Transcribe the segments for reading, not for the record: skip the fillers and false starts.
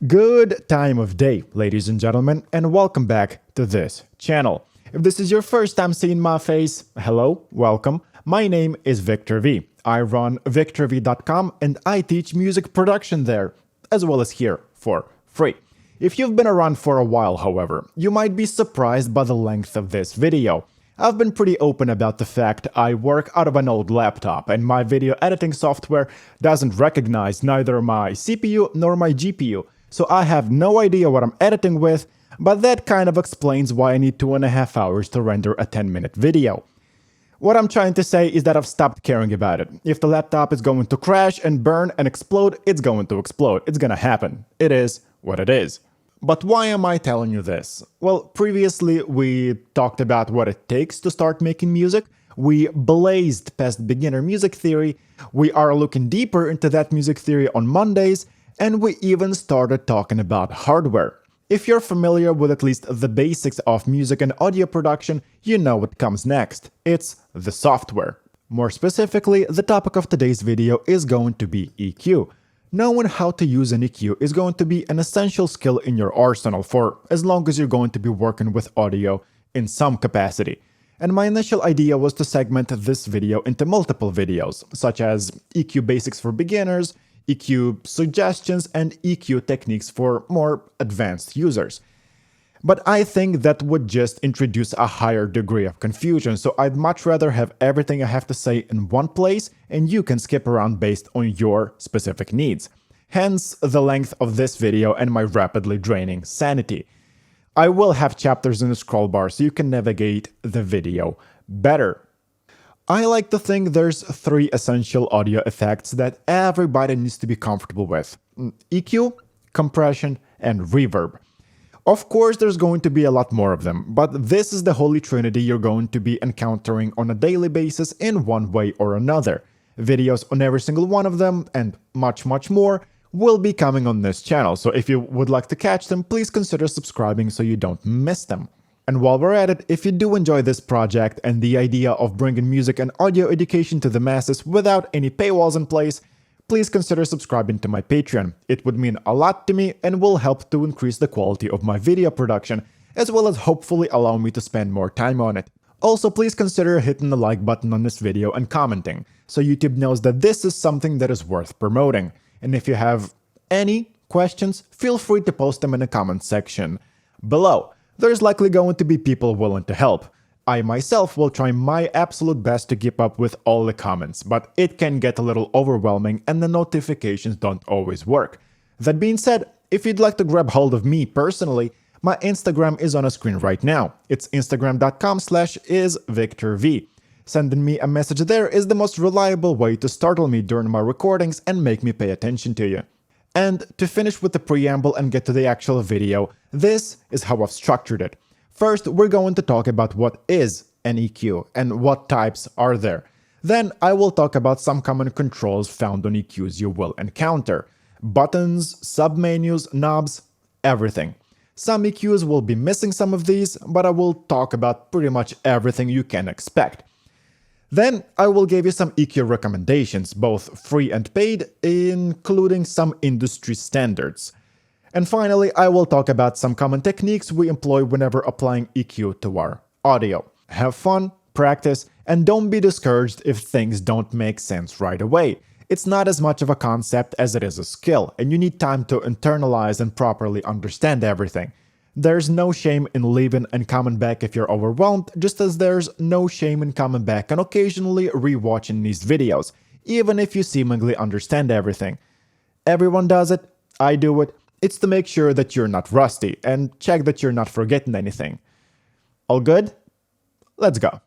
Good time of day, ladies and gentlemen, and welcome back to this channel. If this is your first time seeing my face, hello, welcome. My name is Victor V. I run victorv.com and I teach music production there, as well as here for free. If you've been around for a while, however, you might be surprised by the length of this video. I've been pretty open about the fact I work out of an old laptop and my video editing software doesn't recognize neither my CPU nor my GPU, so I have no idea what I'm editing with, but that kind of explains why I need 2.5 hours to render a 10-minute video. What I'm trying to say is that I've stopped caring about it. If the laptop is going to crash and burn and explode, it's going to explode. It's gonna happen. It is what it is. But why am I telling you this? Well, previously we talked about what it takes to start making music. We blazed past beginner music theory. We are looking deeper into that music theory on Mondays, and we even started talking about hardware. If you're familiar with at least the basics of music and audio production, you know what comes next. It's the software. More specifically, the topic of today's video is going to be EQ. Knowing how to use an EQ is going to be an essential skill in your arsenal for as long as you're going to be working with audio in some capacity. And my initial idea was to segment this video into multiple videos, such as EQ basics for beginners, EQ suggestions, and EQ techniques for more advanced users. But I think that would just introduce a higher degree of confusion, so I'd much rather have everything I have to say in one place and you can skip around based on your specific needs. Hence the length of this video and my rapidly draining sanity. I will have chapters in the scroll bar so you can navigate the video better. I like to think there's 3 essential audio effects that everybody needs to be comfortable with: EQ, compression, and reverb. Of course, there's going to be a lot more of them, but this is the holy trinity you're going to be encountering on a daily basis in one way or another. Videos on every single one of them, and much more, will be coming on this channel, so if you would like to catch them, please consider subscribing so you don't miss them. And while we're at it, if you do enjoy this project and the idea of bringing music and audio education to the masses without any paywalls in place, please consider subscribing to my Patreon. It would mean a lot to me and will help to increase the quality of my video production, as well as hopefully allow me to spend more time on it. Also, please consider hitting the like button on this video and commenting, so YouTube knows that this is something that is worth promoting. And if you have any questions, feel free to post them in the comment section below. There's likely going to be people willing to help. I myself will try my absolute best to keep up with all the comments, but it can get a little overwhelming and the notifications don't always work. That being said, if you'd like to grab hold of me personally, my Instagram is on a screen right now. It's instagram.com/isvictorv. Sending me a message there is the most reliable way to startle me during my recordings and make me pay attention to you. And to finish with the preamble and get to the actual video, this is how I've structured it. First, we're going to talk about what is an EQ and what types are there. Then I will talk about some common controls found on EQs you will encounter. Buttons, submenus, knobs, everything. Some EQs will be missing some of these, but I will talk about pretty much everything you can expect. Then I will give you some EQ recommendations, both free and paid, including some industry standards. And finally, I will talk about some common techniques we employ whenever applying EQ to our audio. Have fun, practice, and don't be discouraged if things don't make sense right away. It's not as much of a concept as it is a skill, and you need time to internalize and properly understand everything. There's no shame in leaving and coming back if you're overwhelmed, just as there's no shame in coming back and occasionally rewatching these videos, even if you seemingly understand everything. Everyone does it, I do it. It's to make sure that you're not rusty and check that you're not forgetting anything. All good? Let's go.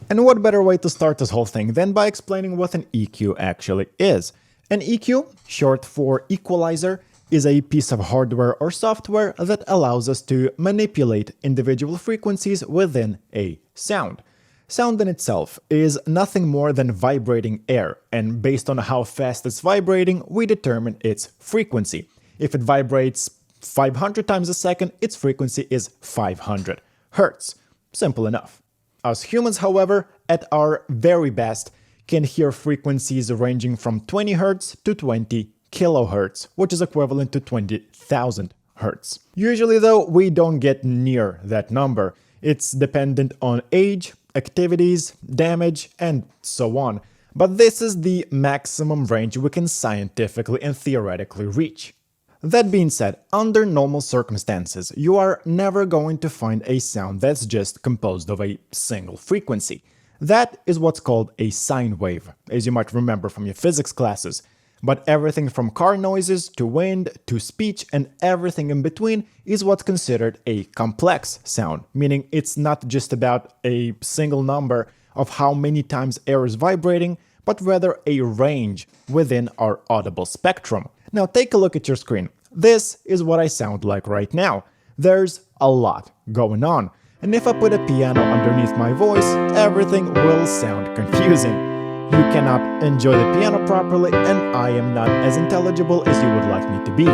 And what better way to start this whole thing than by explaining what an EQ actually is. An EQ, short for equalizer, is a piece of hardware or software that allows us to manipulate individual frequencies within a sound. Sound in itself is nothing more than vibrating air, and based on how fast it's vibrating, we determine its frequency. If it vibrates 500 times a second, its frequency is 500 hertz. Simple enough. Us humans, however, at our very best, can hear frequencies ranging from 20 Hz to 20 kilohertz, which is equivalent to 20,000 hertz. Usually though, we don't get near that number. It's dependent on age, activities, damage, and so on. But this is the maximum range we can scientifically and theoretically reach. That being said, under normal circumstances, you are never going to find a sound that's just composed of a single frequency. That is what's called a sine wave, as you might remember from your physics classes. But everything from car noises to wind to speech and everything in between is what's considered a complex sound, meaning it's not just about a single number of how many times air is vibrating, but rather a range within our audible spectrum. Now take a look at your screen. This is what I sound like right now. There's a lot going on, and if I put a piano underneath my voice, everything will sound confusing. You cannot enjoy the piano properly, and I am not as intelligible as you would like me to be.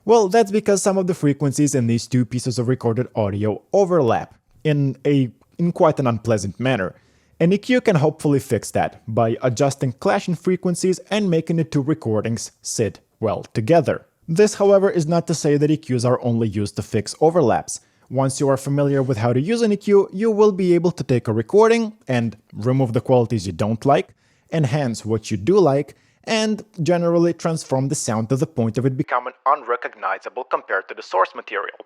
Well, that's because some of the frequencies in these two pieces of recorded audio overlap in quite an unpleasant manner. An EQ can hopefully fix that by adjusting clashing frequencies and making the two recordings sit well together. This, however, is not to say that EQs are only used to fix overlaps. Once you are familiar with how to use an EQ, you will be able to take a recording and remove the qualities you don't like, enhance what you do like, and generally transform the sound to the point of it becoming unrecognizable compared to the source material.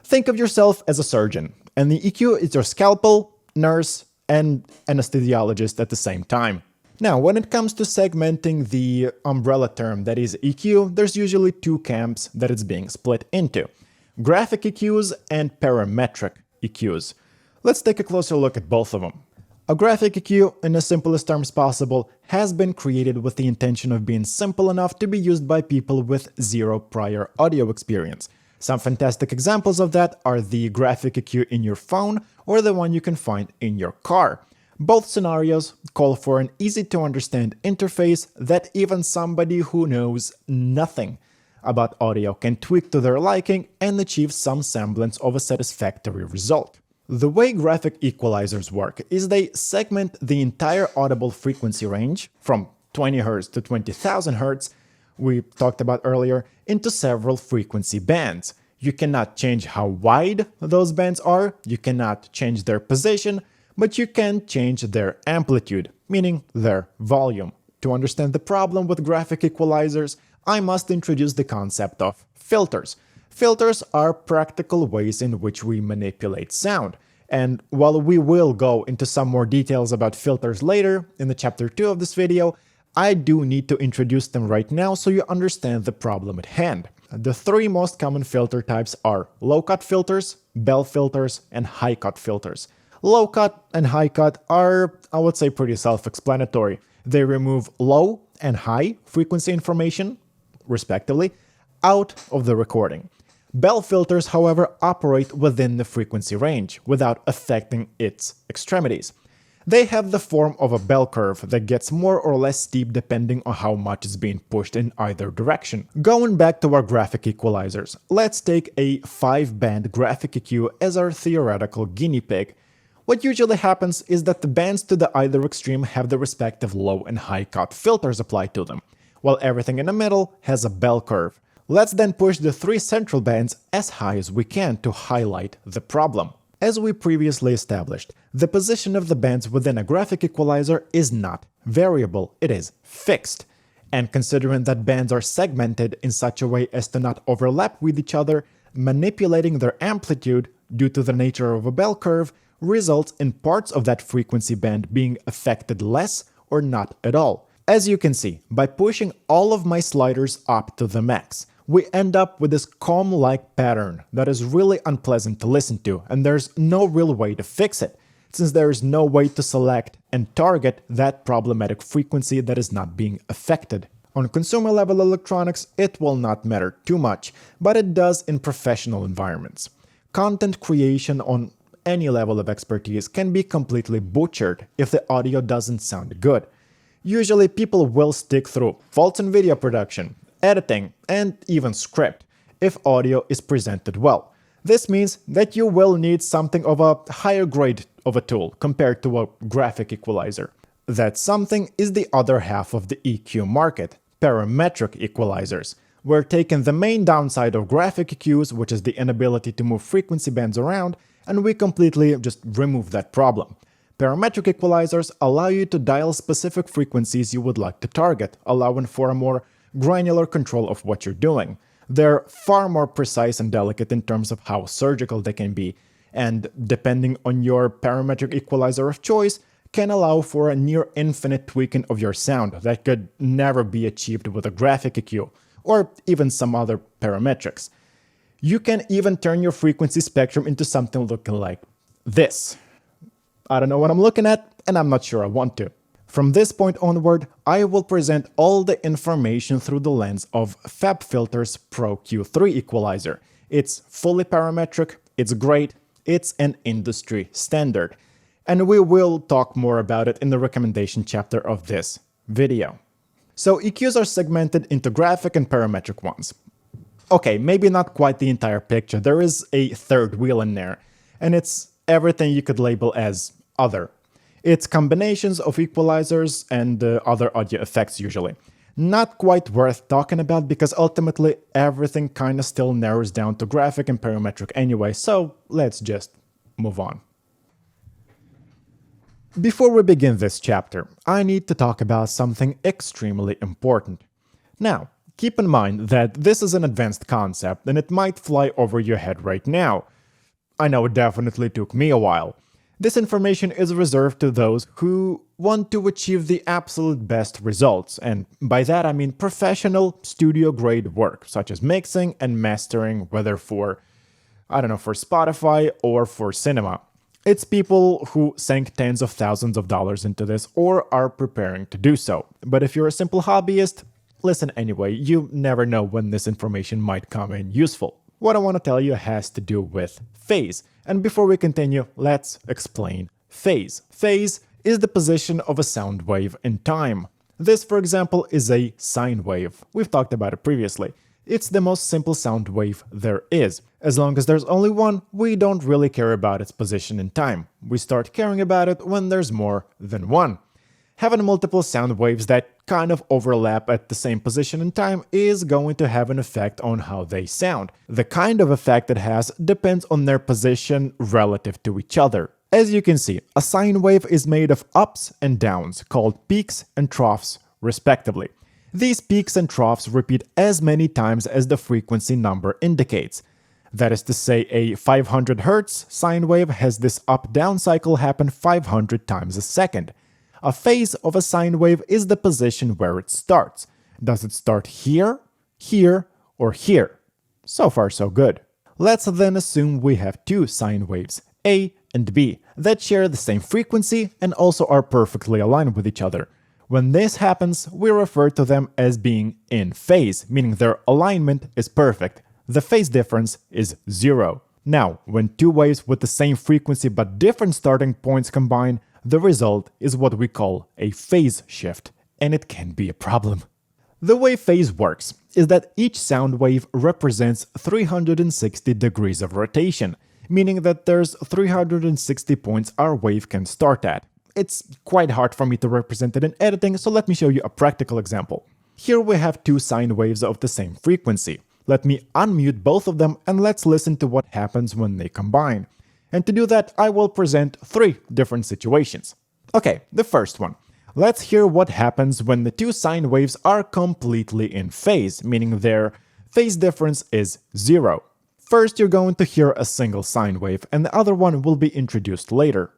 Think of yourself as a surgeon, and the EQ is your scalpel, nurse, and anesthesiologist at the same time. Now, when it comes to segmenting the umbrella term that is EQ, there's usually two camps that it's being split into: graphic EQs and parametric EQs. Let's take a closer look at both of them. A graphic EQ, in the simplest terms possible, has been created with the intention of being simple enough to be used by people with zero prior audio experience. Some fantastic examples of that are the graphic EQ in your phone or the one you can find in your car. Both scenarios call for an easy-to-understand interface that even somebody who knows nothing about audio can tweak to their liking and achieve some semblance of a satisfactory result. The way graphic equalizers work is they segment the entire audible frequency range from 20 Hz to 20,000 Hz we talked about earlier into several frequency bands. You cannot change how wide those bands are, you cannot change their position, but you can change their amplitude, meaning their volume. To understand the problem with graphic equalizers, I must introduce the concept of filters. Filters are practical ways in which we manipulate sound. And while we will go into some more details about filters later in the chapter 2 of this video, I do need to introduce them right now so you understand the problem at hand. The three most common filter types are low-cut filters, bell filters, and high-cut filters. Low-cut and high-cut are, I would say, pretty self-explanatory. They remove low and high frequency information, respectively, out of the recording. Bell filters, however, operate within the frequency range without affecting its extremities. They have the form of a bell curve that gets more or less steep depending on how much is being pushed in either direction. Going back to our graphic equalizers, let's take a 5-band graphic EQ as our theoretical guinea pig. What usually happens is that the bands to the either extreme have the respective low and high cut filters applied to them, while everything in the middle has a bell curve. Let's then push the 3 central bands as high as we can to highlight the problem. As we previously established, the position of the bands within a graphic equalizer is not variable, it is fixed. And considering that bands are segmented in such a way as to not overlap with each other, manipulating their amplitude due to the nature of a bell curve results in parts of that frequency band being affected less or not at all. As you can see, by pushing all of my sliders up to the max, we end up with this comb-like pattern that is really unpleasant to listen to, and there's no real way to fix it, since there is no way to select and target that problematic frequency that is not being affected. On consumer-level electronics, it will not matter too much, but it does in professional environments. Content creation on any level of expertise can be completely butchered if the audio doesn't sound good. Usually people will stick through faults in video production, editing, and even script if audio is presented well. This means that you will need something of a higher grade of a tool compared to a graphic equalizer. That something is the other half of the EQ market, parametric equalizers. We're taking the main downside of graphic EQs, which is the inability to move frequency bands around, and we completely just remove that problem. Parametric equalizers allow you to dial specific frequencies you would like to target, allowing for a more granular control of what you're doing. They're far more precise and delicate in terms of how surgical they can be, and depending on your parametric equalizer of choice, can allow for a near infinite tweaking of your sound that could never be achieved with a graphic EQ, or even some other parametrics. You can even turn your frequency spectrum into something looking like this. I don't know what I'm looking at, and I'm not sure I want to. From this point onward, I will present all the information through the lens of FabFilter's Pro Q3 equalizer. It's fully parametric, it's great, it's an industry standard. And we will talk more about it in the recommendation chapter of this video. So EQs are segmented into graphic and parametric ones. Okay, maybe not quite the entire picture, there is a third wheel in there, and it's everything you could label as other. It's combinations of equalizers and other audio effects usually. Not quite worth talking about because ultimately everything kinda still narrows down to graphic and parametric anyway, so let's just move on. Before we begin this chapter, I need to talk about something extremely important. Now, keep in mind that this is an advanced concept and it might fly over your head right now. I know it definitely took me a while. This information is reserved to those who want to achieve the absolute best results, and by that I mean professional studio-grade work, such as mixing and mastering, whether for Spotify or for cinema. It's people who sank tens of thousands of dollars into this or are preparing to do so. But if you're a simple hobbyist, listen anyway, you never know when this information might come in useful. What I want to tell you has to do with phase. And before we continue, let's explain phase. Phase is the position of a sound wave in time. This, for example, is a sine wave. We've talked about it previously. It's the most simple sound wave there is. As long as there's only one, we don't really care about its position in time. We start caring about it when there's more than one. Having multiple sound waves that kind of overlap at the same position in time is going to have an effect on how they sound. The kind of effect it has depends on their position relative to each other. As you can see, a sine wave is made of ups and downs, called peaks and troughs, respectively. These peaks and troughs repeat as many times as the frequency number indicates. That is to say, a 500 Hz sine wave has this up-down cycle happen 500 times a second. A phase of a sine wave is the position where it starts. Does it start here, here, or here? So far, so good. Let's then assume we have two sine waves, A and B, that share the same frequency and also are perfectly aligned with each other. When this happens, we refer to them as being in phase, meaning their alignment is perfect. The phase difference is zero. Now, when two waves with the same frequency but different starting points combine, the result is what we call a phase shift, and it can be a problem. The way phase works is that each sound wave represents 360 degrees of rotation, meaning that there's 360 points our wave can start at. It's quite hard for me to represent it in editing, so let me show you a practical example. Here we have two sine waves of the same frequency. Let me unmute both of them and let's listen to what happens when they combine. And to do that, I will present three different situations. Okay, the first one. Let's hear what happens when the two sine waves are completely in phase, meaning their phase difference is zero. First, you're going to hear a single sine wave, and the other one will be introduced later.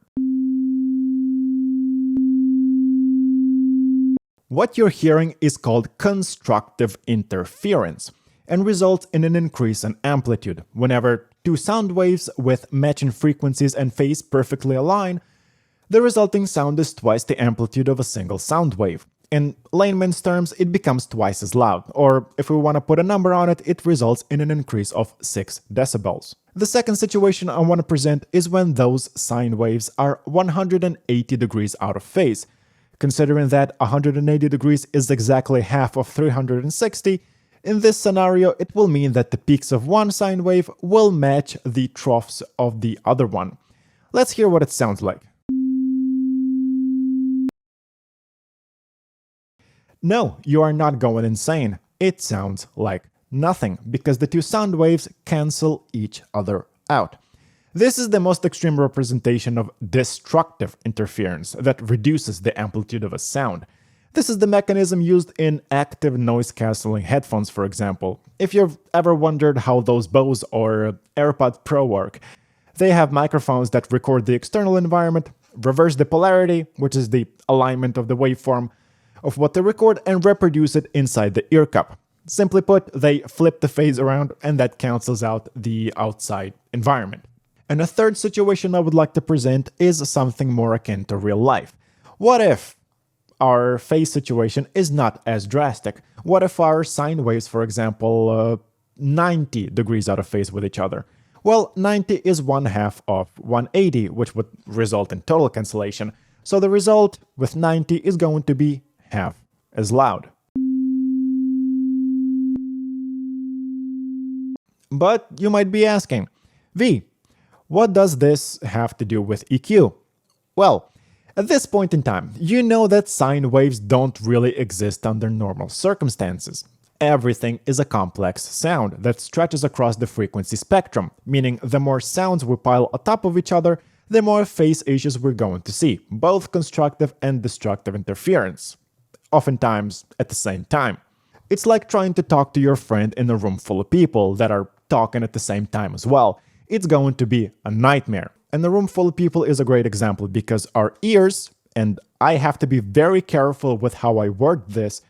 What you're hearing is called constructive interference, and results in an increase in amplitude. Whenever two sound waves with matching frequencies and phase perfectly align, the resulting sound is twice the amplitude of a single sound wave. In layman's terms, it becomes twice as loud, or if we want to put a number on it, it results in an increase of 6 decibels. The second situation I want to present is when those sine waves are 180 degrees out of phase. Considering that 180 degrees is exactly half of 360, in this scenario it will mean that the peaks of one sine wave will match the troughs of the other one. Let's hear what it sounds like. No, you are not going insane. It sounds like nothing because the two sound waves cancel each other out. This is the most extreme representation of destructive interference that reduces the amplitude of a sound. This is the mechanism used in active noise-canceling headphones, for example. If you've ever wondered how those Bose or AirPod Pro work, they have microphones that record the external environment, reverse the polarity, which is the alignment of the waveform of what they record, and reproduce it inside the ear cup. Simply put, they flip the phase around and that cancels out the outside environment. And a third situation I would like to present is something more akin to real life. What if our phase situation is not as drastic? What if our sine waves, for example, 90 degrees out of phase with each other? Well, 90 is 1/2 of 180, which would result in total cancellation. So the result with 90 is going to be half as loud. But you might be asking, V, what does this have to do with EQ? Well, at this point in time, you know that sine waves don't really exist under normal circumstances. Everything is a complex sound that stretches across the frequency spectrum, meaning the more sounds we pile atop of each other, the more phase issues we're going to see, both constructive and destructive interference, oftentimes at the same time. It's like trying to talk to your friend in a room full of people that are talking at the same time as well. It's going to be a nightmare. And the room full of people is a great example because our ears, and I have to be very careful with how I word this,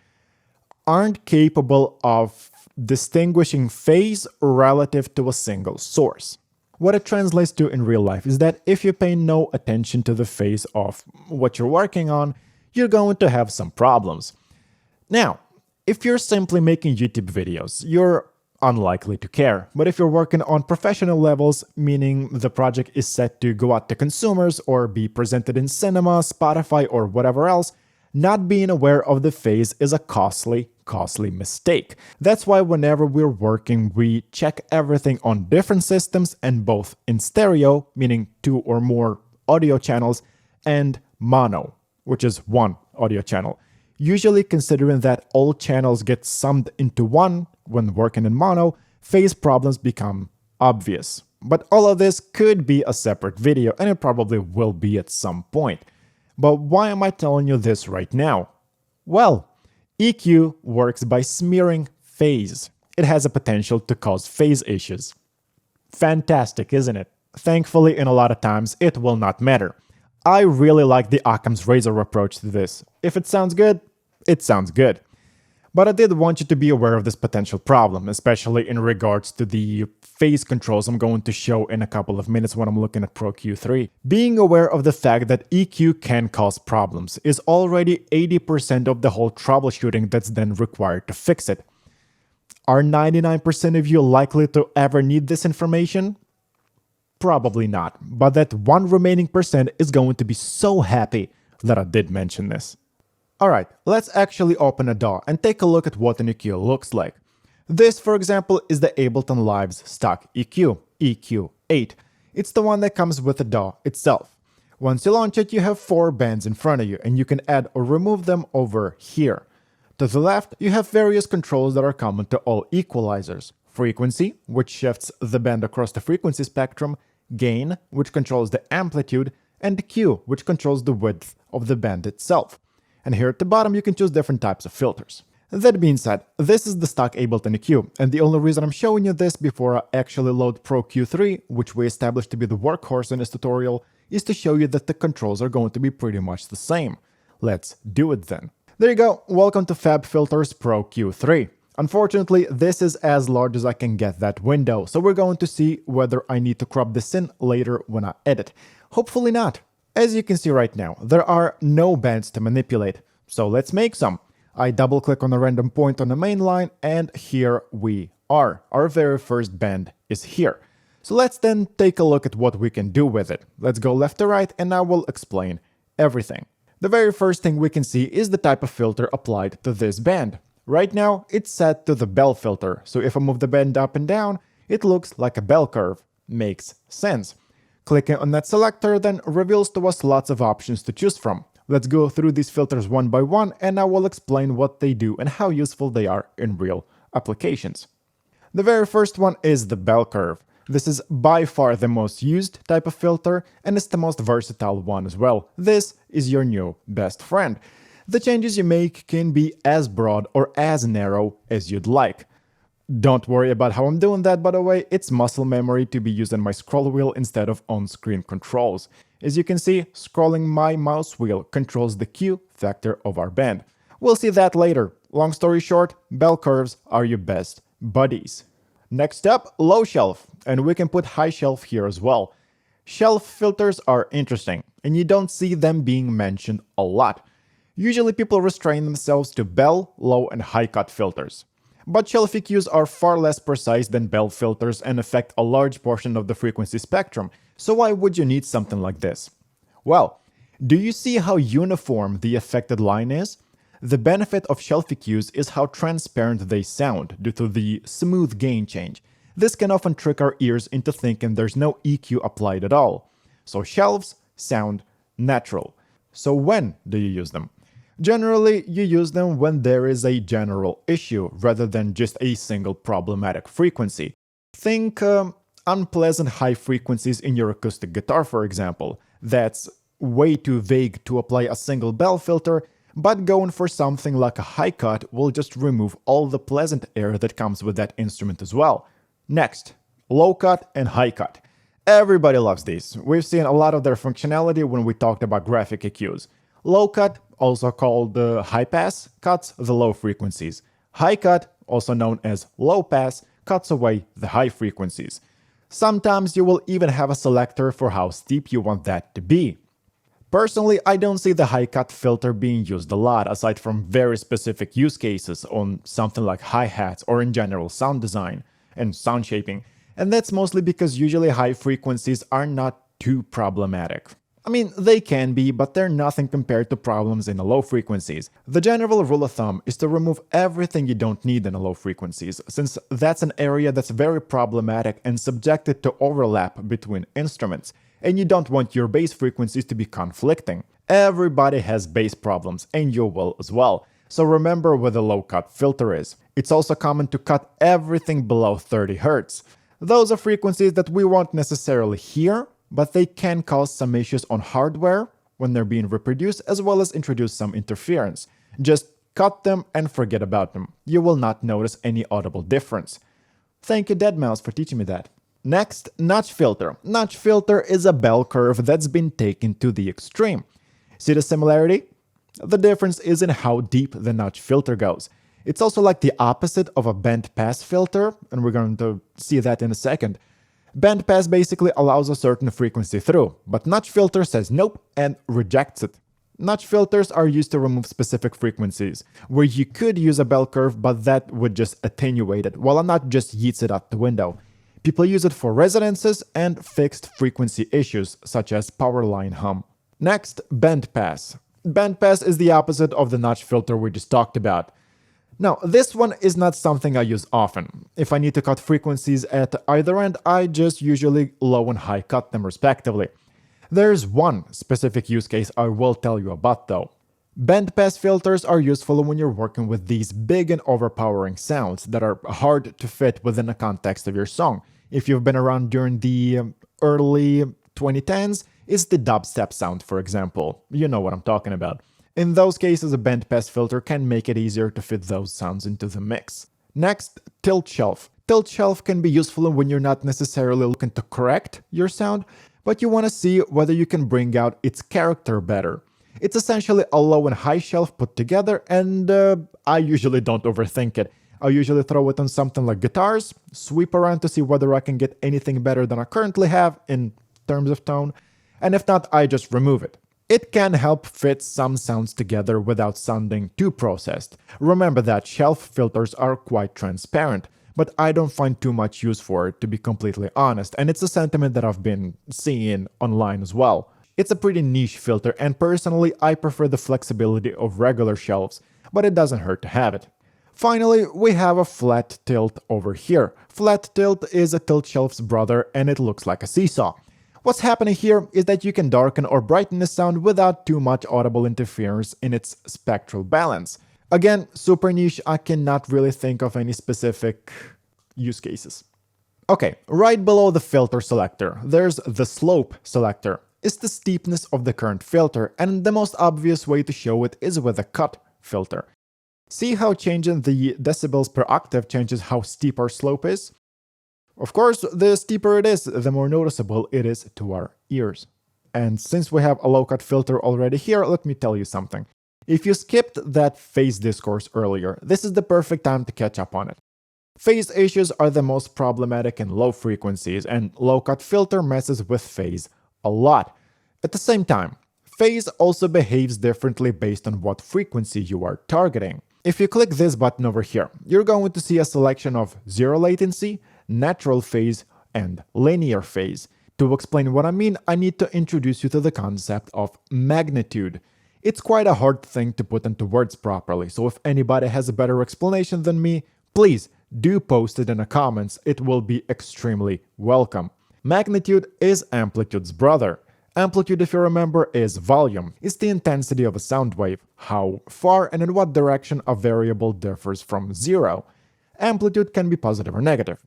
aren't capable of distinguishing phase relative to a single source. What it translates to in real life is that if you pay no attention to the phase of what you're working on, you're going to have some problems. Now, if you're simply making YouTube videos, you're unlikely to care. But if you're working on professional levels, meaning the project is set to go out to consumers or be presented in cinema, Spotify, or whatever else, not being aware of the phase is a costly mistake. That's why whenever we're working, we check everything on different systems and both in stereo, meaning 2 or more audio channels, and mono, which is one audio channel. Usually considering that all channels get summed into one when working in mono, phase problems become obvious. But all of this could be a separate video, and it probably will be at some point. But why am I telling you this right now? Well, EQ works by smearing phase. It has a potential to cause phase issues. Fantastic, isn't it? Thankfully, in a lot of times, it will not matter. I really like the Occam's razor approach to this. If it sounds good, it sounds good. But I did want you to be aware of this potential problem, especially in regards to the phase controls I'm going to show in a couple of minutes when I'm looking at Pro Q3. Being aware of the fact that EQ can cause problems is already 80% of the whole troubleshooting that's then required to fix it. Are 99% of you likely to ever need this information? Probably not, but that one remaining percent is going to be so happy that I did mention this. Alright, let's actually open a DAW and take a look at what an EQ looks like. This, for example, is the Ableton Live's stock EQ, EQ8. It's the one that comes with the DAW itself. Once you launch it, you have 4 bands in front of you, and you can add or remove them over here. To the left, you have various controls that are common to all equalizers. Frequency, which shifts the band across the frequency spectrum, gain, which controls the amplitude, and Q, which controls the width of the band itself. And here at the bottom, you can choose different types of filters. That being said, this is the stock Ableton EQ, and the only reason I'm showing you this before I actually load Pro Q3, which we established to be the workhorse in this tutorial, is to show you that the controls are going to be pretty much the same. Let's do it then. There you go, welcome to FabFilter's Pro Q3. Unfortunately, this is as large as I can get that window, so we're going to see whether I need to crop this in later when I edit. Hopefully not. As you can see right now, there are no bands to manipulate, so let's make some. I double click on a random point on the main line, and here we are. Our very first band is here. So let's then take a look at what we can do with it. Let's go left to right, and I will explain everything. The very first thing we can see is the type of filter applied to this band. Right now, it's set to the bell filter, so if I move the band up and down, it looks like a bell curve. Makes sense. Clicking on that selector then reveals to us lots of options to choose from. Let's go through these filters one by one, and I will explain what they do and how useful they are in real applications. The very first one is the bell curve. This is by far the most used type of filter, and it's the most versatile one as well. This is your new best friend. The changes you make can be as broad or as narrow as you'd like. Don't worry about how I'm doing that, by the way, it's muscle memory to be used on my scroll wheel instead of on-screen controls. As you can see, scrolling my mouse wheel controls the Q factor of our band. We'll see that later. Long story short, bell curves are your best buddies. Next up, low shelf, and we can put high shelf here as well. Shelf filters are interesting, and you don't see them being mentioned a lot. Usually people restrain themselves to bell, low, and high cut filters. But shelf EQs are far less precise than bell filters and affect a large portion of the frequency spectrum, so why would you need something like this? Well, do you see how uniform the affected line is? The benefit of shelf EQs is how transparent they sound due to the smooth gain change. This can often trick our ears into thinking there's no EQ applied at all. So shelves sound natural. So when do you use them? Generally, you use them when there is a general issue rather than just a single problematic frequency. Think unpleasant high frequencies in your acoustic guitar, for example. That's way too vague to apply a single bell filter, but going for something like a high cut will just remove all the pleasant air that comes with that instrument as well. Next, low cut and high cut. Everybody loves these. We've seen a lot of their functionality when we talked about graphic EQs. Low cut, also called high pass, cuts the low frequencies. High cut, also known as low pass, cuts away the high frequencies. Sometimes you will even have a selector for how steep you want that to be. Personally, I don't see the high cut filter being used a lot aside from very specific use cases on something like hi-hats or in general sound design and sound shaping, and that's mostly because usually high frequencies are not too problematic. I mean, they can be, but they're nothing compared to problems in the low frequencies. The general rule of thumb is to remove everything you don't need in the low frequencies, since that's an area that's very problematic and subjected to overlap between instruments, and you don't want your bass frequencies to be conflicting. Everybody has bass problems, and you will as well. So remember what the low cut filter is. It's also common to cut everything below 30 Hz. Those are frequencies that we won't necessarily hear, but they can cause some issues on hardware when they're being reproduced, as well as introduce some interference. Just cut them and forget about them. You will not notice any audible difference. Thank you, deadmau5, for teaching me that. Next, notch filter. Notch filter is a bell curve that's been taken to the extreme. See the similarity? The difference is in how deep the notch filter goes. It's also like the opposite of a band pass filter, and we're going to see that in a second. Band pass basically allows a certain frequency through, but notch filter says nope and rejects it. Notch filters are used to remove specific frequencies, where you could use a bell curve, but that would just attenuate it, while a notch just yeets it out the window. People use it for resonances and fixed frequency issues, such as power line hum. Next, band pass. Band pass is the opposite of the notch filter we just talked about. Now, this one is not something I use often. If I need to cut frequencies at either end, I just usually low and high cut them respectively. There's one specific use case I will tell you about though. Bandpass filters are useful when you're working with these big and overpowering sounds that are hard to fit within the context of your song. If you've been around during the early 2010s, it's the dubstep sound, for example. You know what I'm talking about. In those cases, a bandpass filter can make it easier to fit those sounds into the mix. Next, tilt shelf. Tilt shelf can be useful when you're not necessarily looking to correct your sound, but you want to see whether you can bring out its character better. It's essentially a low and high shelf put together, and I usually don't overthink it. I usually throw it on something like guitars, sweep around to see whether I can get anything better than I currently have in terms of tone, and if not, I just remove it. It can help fit some sounds together without sounding too processed. Remember that shelf filters are quite transparent, but I don't find too much use for it, to be completely honest, and it's a sentiment that I've been seeing online as well. It's a pretty niche filter, and personally I prefer the flexibility of regular shelves, but it doesn't hurt to have it. Finally, we have a flat tilt over here. Flat tilt is a tilt shelf's brother, and it looks like a seesaw. What's happening here is that you can darken or brighten the sound without too much audible interference in its spectral balance. Again, super niche, I cannot really think of any specific use cases. Okay, right below the filter selector, there's the slope selector. It's the steepness of the current filter, and the most obvious way to show it is with a cut filter. See how changing the decibels per octave changes how steep our slope is? Of course, the steeper it is, the more noticeable it is to our ears. And since we have a low-cut filter already here, let me tell you something. If you skipped that phase discourse earlier, this is the perfect time to catch up on it. Phase issues are the most problematic in low frequencies, and low-cut filter messes with phase a lot. At the same time, phase also behaves differently based on what frequency you are targeting. If you click this button over here, you're going to see a selection of zero latency, natural phase, and linear phase. To explain what I mean, I need to introduce you to the concept of magnitude. It's quite a hard thing to put into words properly, so if anybody has a better explanation than me, please do post it in the comments, it will be extremely welcome. Magnitude is amplitude's brother. Amplitude, if you remember, is volume. It's the intensity of a sound wave, how far and in what direction a variable differs from zero. Amplitude can be positive or negative.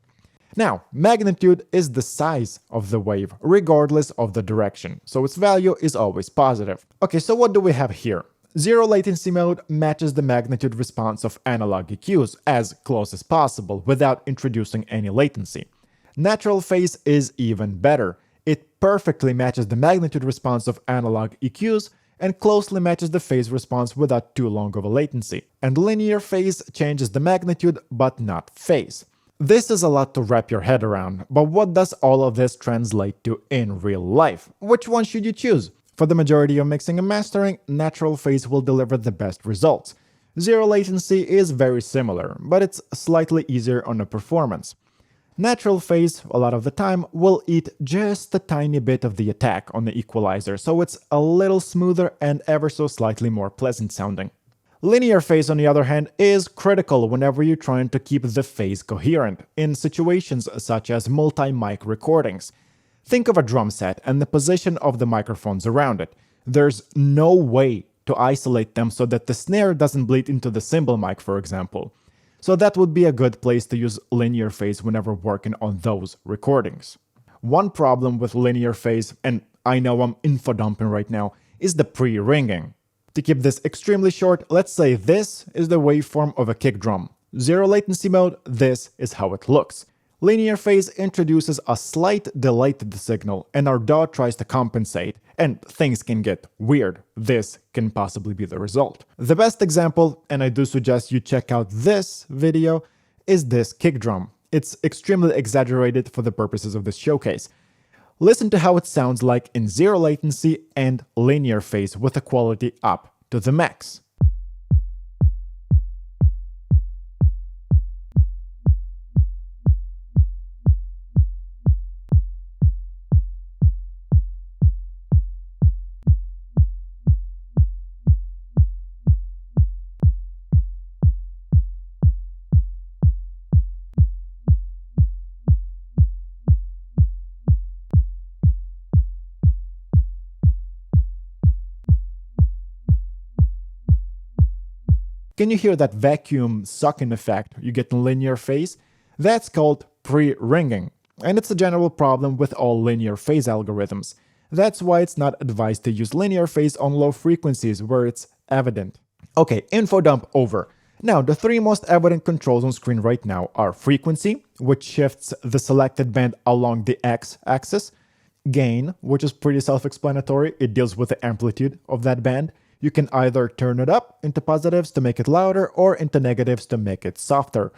Now, magnitude is the size of the wave, regardless of the direction, so its value is always positive. Okay, so what do we have here? Zero latency mode matches the magnitude response of analog EQs as close as possible without introducing any latency. Natural phase is even better. It perfectly matches the magnitude response of analog EQs and closely matches the phase response without too long of a latency. And linear phase changes the magnitude but not phase. This is a lot to wrap your head around, but what does all of this translate to in real life? Which one should you choose? For the majority of mixing and mastering, natural phase will deliver the best results. Zero latency is very similar, but it's slightly easier on the performance. Natural phase, a lot of the time, will eat just a tiny bit of the attack on the equalizer, so it's a little smoother and ever so slightly more pleasant sounding. Linear phase, on the other hand, is critical whenever you're trying to keep the phase coherent, in situations such as multi-mic recordings. Think of a drum set and the position of the microphones around it. There's no way to isolate them so that the snare doesn't bleed into the cymbal mic, for example. So that would be a good place to use linear phase whenever working on those recordings. One problem with linear phase, and I know I'm info dumping right now, is the pre-ringing. To keep this extremely short, let's say this is the waveform of a kick drum. Zero latency mode, this is how it looks. Linear phase introduces a slight delay to the signal, and our DAW tries to compensate, and things can get weird. This can possibly be the result. The best example, and I do suggest you check out this video, is this kick drum. It's extremely exaggerated for the purposes of this showcase. Listen to how it sounds like in zero latency and linear phase with the quality up to the max. Can you hear that vacuum sucking effect you get in linear phase? That's called pre-ringing, and it's a general problem with all linear phase algorithms. That's why it's not advised to use linear phase on low frequencies where it's evident. Okay, info dump over. Now, the three most evident controls on screen right now are frequency, which shifts the selected band along the x-axis, gain, which is pretty self-explanatory, it deals with the amplitude of that band. You can either turn it up into positives to make it louder or into negatives to make it softer.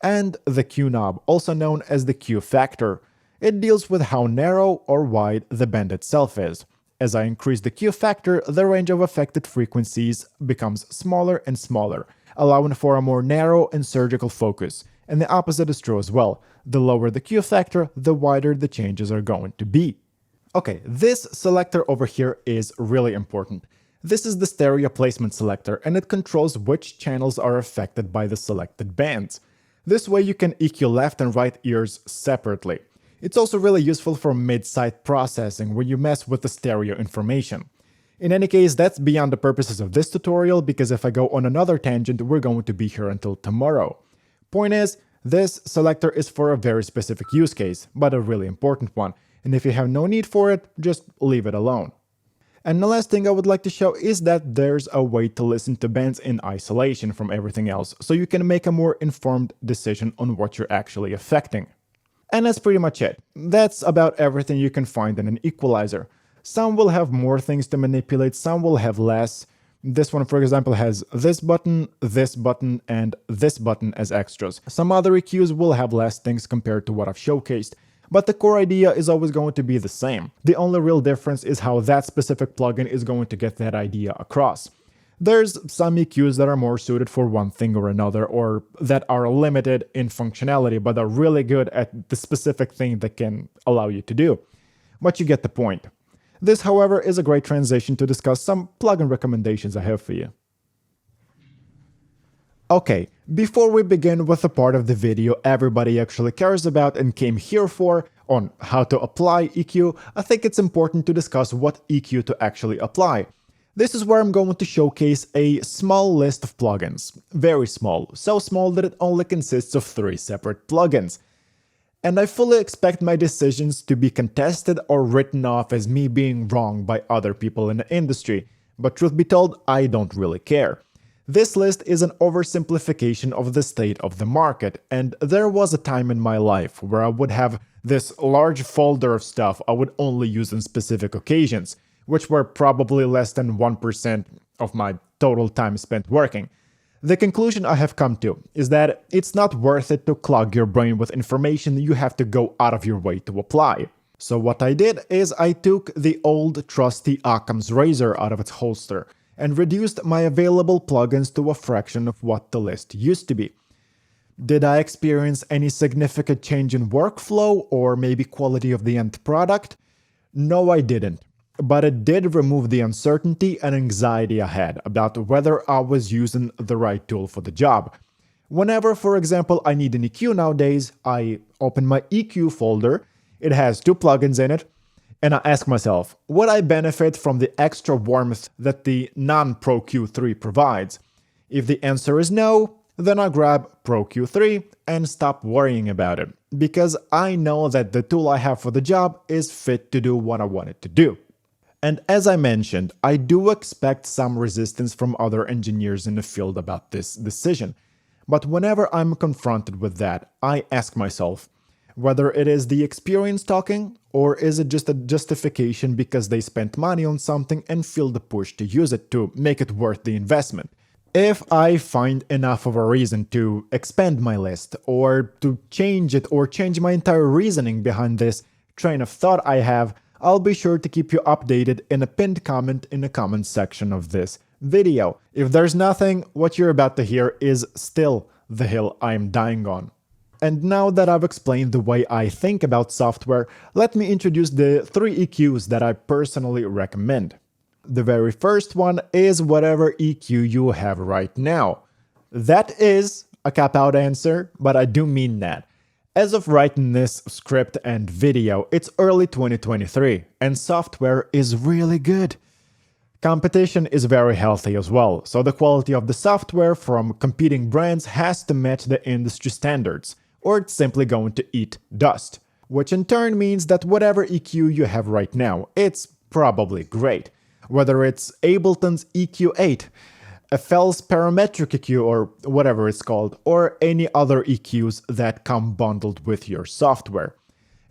And the Q knob, also known as the Q factor. It deals with how narrow or wide the band itself is. As I increase the Q factor, the range of affected frequencies becomes smaller and smaller, allowing for a more narrow and surgical focus. And the opposite is true as well. The lower the Q factor, the wider the changes are going to be. Okay, this selector over here is really important. This is the stereo placement selector, and it controls which channels are affected by the selected bands. This way you can EQ left and right ears separately. It's also really useful for mid-site processing where you mess with the stereo information. In any case, that's beyond the purposes of this tutorial because if I go on another tangent, we're going to be here until tomorrow. Point is, this selector is for a very specific use case, but a really important one, and if you have no need for it, just leave it alone. And the last thing I would like to show is that there's a way to listen to bands in isolation from everything else, so you can make a more informed decision on what you're actually affecting. And that's pretty much it. That's about everything you can find in an equalizer. Some will have more things to manipulate, some will have less. This one, for example, has this button, and this button as extras. Some other EQs will have less things compared to what I've showcased, but the core idea is always going to be the same. The only real difference is how that specific plugin is going to get that idea across. There's some EQs that are more suited for one thing or another, or that are limited in functionality but are really good at the specific thing they can allow you to do. But you get the point. This, however, is a great transition to discuss some plugin recommendations I have for you. Okay, before we begin with the part of the video everybody actually cares about and came here for, on how to apply EQ, I think it's important to discuss what EQ to actually apply. This is where I'm going to showcase a small list of plugins. Very small, so small that it only consists of 3 separate plugins. And I fully expect my decisions to be contested or written off as me being wrong by other people in the industry, but truth be told, I don't really care. This list is an oversimplification of the state of the market, and there was a time in my life where I would have this large folder of stuff I would only use on specific occasions, which were probably less than 1% of my total time spent working. The conclusion I have come to is that it's not worth it to clog your brain with information you have to go out of your way to apply. So what I did is I took the old trusty Occam's razor out of its holster and reduced my available plugins to a fraction of what the list used to be. Did I experience any significant change in workflow or maybe quality of the end product? No, I didn't. But it did remove the uncertainty and anxiety I had about whether I was using the right tool for the job. Whenever, for example, I need an EQ nowadays, I open my EQ folder, it has 2 plugins in it, and I ask myself, would I benefit from the extra warmth that the non-Pro Q3 provides? If the answer is no, then I grab Pro Q3 and stop worrying about it, because I know that the tool I have for the job is fit to do what I want it to do. And as I mentioned, I do expect some resistance from other engineers in the field about this decision. But whenever I'm confronted with that, I ask myself, whether it is the experience talking, or is it just a justification because they spent money on something and feel the push to use it to make it worth the investment. If I find enough of a reason to expand my list, or to change it, or change my entire reasoning behind this train of thought I have, I'll be sure to keep you updated in a pinned comment in the comment section of this video. If there's nothing, what you're about to hear is still the hill I'm dying on. And now that I've explained the way I think about software, let me introduce the 3 EQs that I personally recommend. The very first one is whatever EQ you have right now. That is a cop-out answer, but I do mean that. As of writing this script and video, it's early 2023, and software is really good. Competition is very healthy as well, so the quality of the software from competing brands has to match the industry standards, or it's simply going to eat dust. Which in turn means that whatever EQ you have right now, it's probably great. Whether it's Ableton's EQ8, FL's parametric EQ or whatever it's called, or any other EQs that come bundled with your software.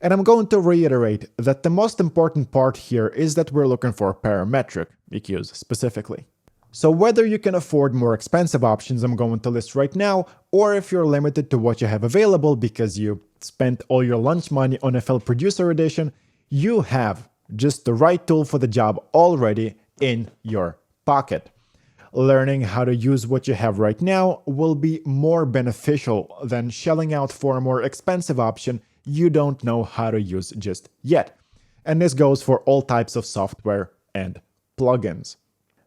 And I'm going to reiterate that the most important part here is that we're looking for parametric EQs specifically. So whether you can afford more expensive options I'm going to list right now, or if you're limited to what you have available because you spent all your lunch money on FL Producer Edition, you have just the right tool for the job already in your pocket. Learning how to use what you have right now will be more beneficial than shelling out for a more expensive option you don't know how to use just yet. And this goes for all types of software and plugins.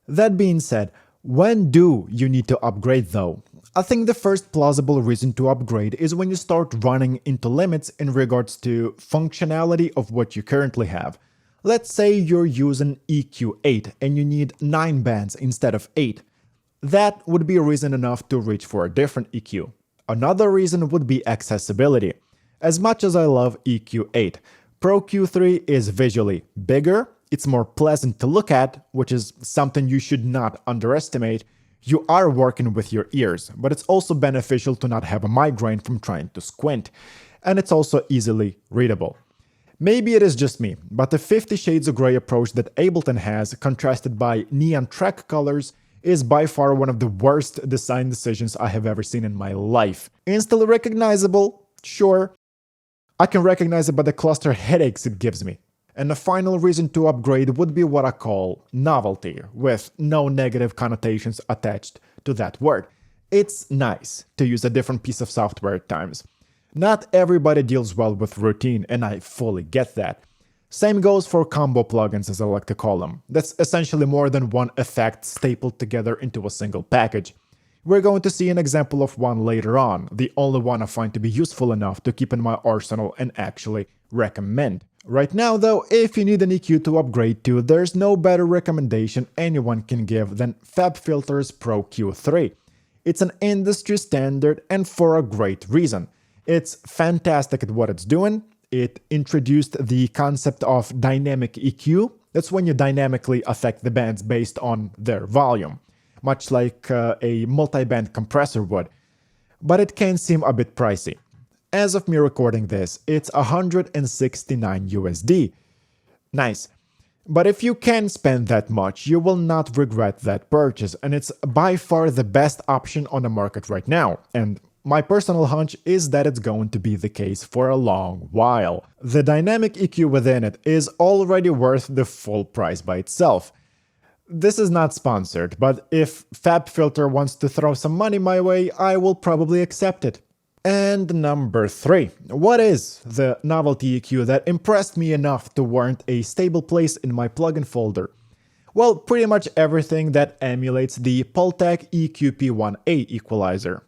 That being said, when do you need to upgrade though? I think the first plausible reason to upgrade is when you start running into limits in regards to functionality of what you currently have. Let's say you're using EQ8 and you need 9 bands instead of 8. That would be reason enough to reach for a different EQ. Another reason would be accessibility. As much as I love EQ8, Pro Q3 is visually bigger, it's more pleasant to look at, which is something you should not underestimate. You are working with your ears, but it's also beneficial to not have a migraine from trying to squint. And it's also easily readable. Maybe it is just me, but the 50 Shades of Grey approach that Ableton has, contrasted by neon track colors, is by far one of the worst design decisions I have ever seen in my life. Instantly recognizable? Sure. I can recognize it by the cluster headaches it gives me. And the final reason to upgrade would be what I call novelty, with no negative connotations attached to that word. It's nice to use a different piece of software at times. Not everybody deals well with routine, and I fully get that. Same goes for combo plugins, as I like to call them. That's essentially more than one effect stapled together into a single package. We're going to see an example of one later on, the only one I find to be useful enough to keep in my arsenal and actually recommend. Right now though, if you need an EQ to upgrade to, there's no better recommendation anyone can give than FabFilter's Pro Q3. It's an industry standard and for a great reason. It's fantastic at what it's doing. It introduced the concept of dynamic EQ. That's when you dynamically affect the bands based on their volume, much like a multi-band compressor would. But it can seem a bit pricey. As of me recording this, it's 169 USD. Nice. But if you can spend that much, you will not regret that purchase, and it's by far the best option on the market right now. And my personal hunch is that it's going to be the case for a long while. The dynamic EQ within it is already worth the full price by itself. This is not sponsored, but if FabFilter wants to throw some money my way, I will probably accept it. And number 3. What is the novelty EQ that impressed me enough to warrant a stable place in my plugin folder? Well, pretty much everything that emulates the Pultec EQP1A equalizer.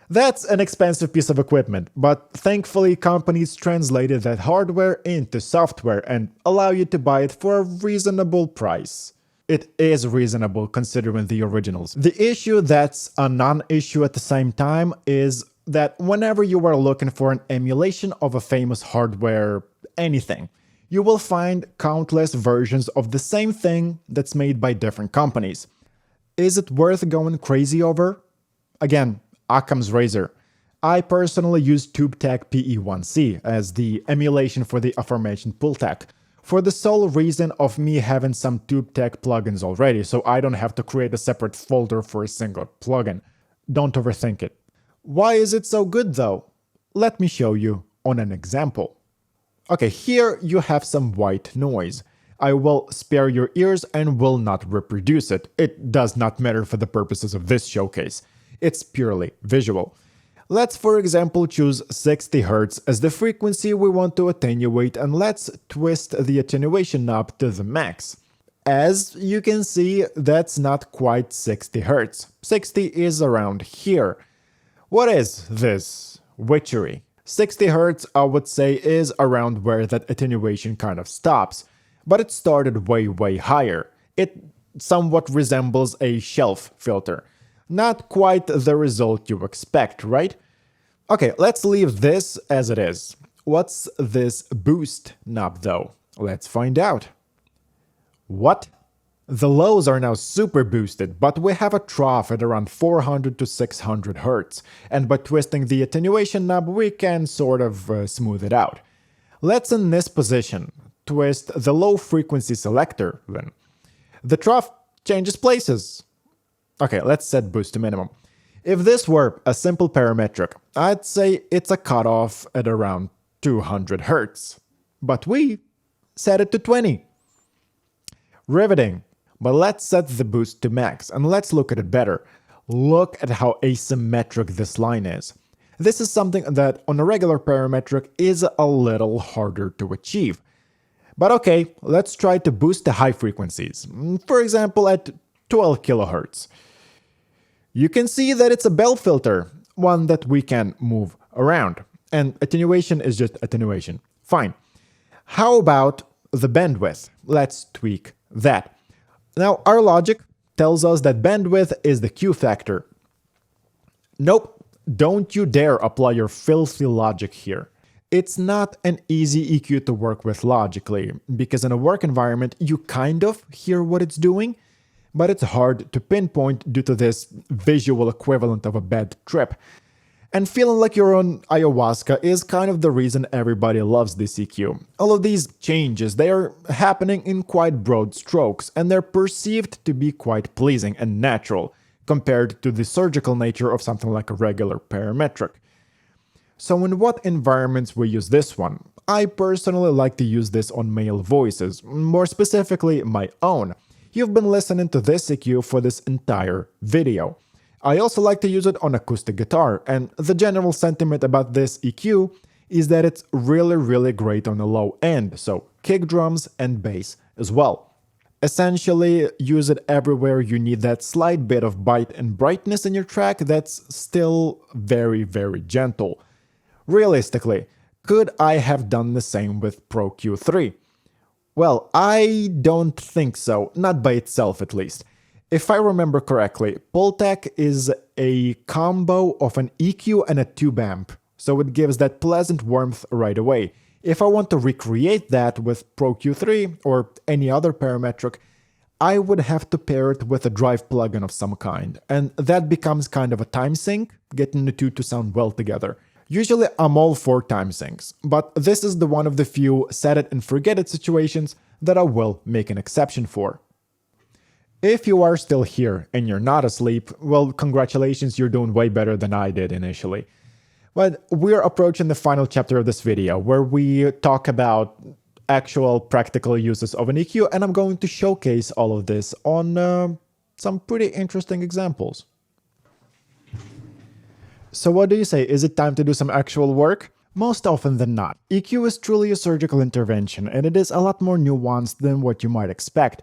That's an expensive piece of equipment, but thankfully companies translated that hardware into software and allow you to buy it for a reasonable price. It is reasonable considering the originals. The issue that's a non-issue at the same time is that whenever you are looking for an emulation of a famous hardware anything, you will find countless versions of the same thing that's made by different companies. Is it worth going crazy over? Again, Occam's razor. I personally use TubeTech PE1C as the emulation for the aforementioned Pultec, for the sole reason of me having some TubeTech plugins already, so I don't have to create a separate folder for a single plugin. Don't overthink it. Why is it so good though? Let me show you on an example. Okay, here you have some white noise. I will spare your ears and will not reproduce it. It does not matter for the purposes of this showcase. It's purely visual. Let's for example choose 60 Hz as the frequency we want to attenuate, and let's twist the attenuation knob to the max. As you can see, that's not quite 60 Hz. 60 is around here. What is this witchery? 60 Hz, I would say, is around where that attenuation kind of stops, but it started way higher. It somewhat resembles a shelf filter. Not quite the result you expect, right? Okay, let's leave this as it is. What's this boost knob though? Let's find out. What? The lows are now super boosted, but we have a trough at around 400 to 600 Hz, and by twisting the attenuation knob we can sort of smooth it out. Let's in this position twist the low frequency selector then. The trough changes places. Okay, let's set boost to minimum. If this were a simple parametric, I'd say it's a cutoff at around 200 Hz, but we set it to 20. Riveting. But let's set the boost to max and let's look at it better. Look at how asymmetric this line is. This is something that on a regular parametric is a little harder to achieve. But okay, let's try to boost the high frequencies, for example at 12 kHz. You can see that it's a bell filter, one that we can move around. And attenuation is just attenuation. Fine. How about the bandwidth? Let's tweak that. Now, our logic tells us that bandwidth is the Q factor. Nope, don't you dare apply your filthy logic here. It's not an easy EQ to work with logically, because in a work environment, you kind of hear what it's doing, but it's hard to pinpoint due to this visual equivalent of a bad trip. And feeling like you're on ayahuasca is kind of the reason everybody loves this EQ. All of these changes, they are happening in quite broad strokes, and they're perceived to be quite pleasing and natural, compared to the surgical nature of something like a regular parametric. So in what environments we use this one? I personally like to use this on male voices, more specifically my own. You've been listening to this EQ for this entire video. I also like to use it on acoustic guitar, and the general sentiment about this EQ is that it's really great on the low end, so kick drums and bass as well. Essentially, use it everywhere you need that slight bit of bite and brightness in your track that's still very gentle. Realistically, could I have done the same with Pro Q3? Well, I don't think so, not by itself at least. If I remember correctly, Pultec is a combo of an EQ and a tube amp, so it gives that pleasant warmth right away. If I want to recreate that with Pro Q3 or any other parametric, I would have to pair it with a drive plugin of some kind, and that becomes kind of a time sink, getting the two to sound well together. Usually I'm all for time sinks, but this is the one of the few set it and forget it situations that I will make an exception for. If you are still here and you're not asleep, well, congratulations, you're doing way better than I did initially. But we're approaching the final chapter of this video, where we talk about actual practical uses of an EQ, and I'm going to showcase all of this on some pretty interesting examples. So what do you say, is it time to do some actual work? Most often than not, EQ is truly a surgical intervention, and it is a lot more nuanced than what you might expect.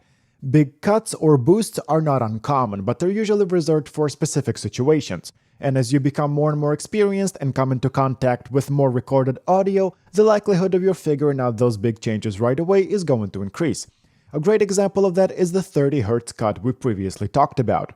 Big cuts or boosts are not uncommon, but they're usually reserved for specific situations. And as you become more and more experienced and come into contact with more recorded audio, the likelihood of you figuring out those big changes right away is going to increase. A great example of that is the 30 Hz cut we previously talked about.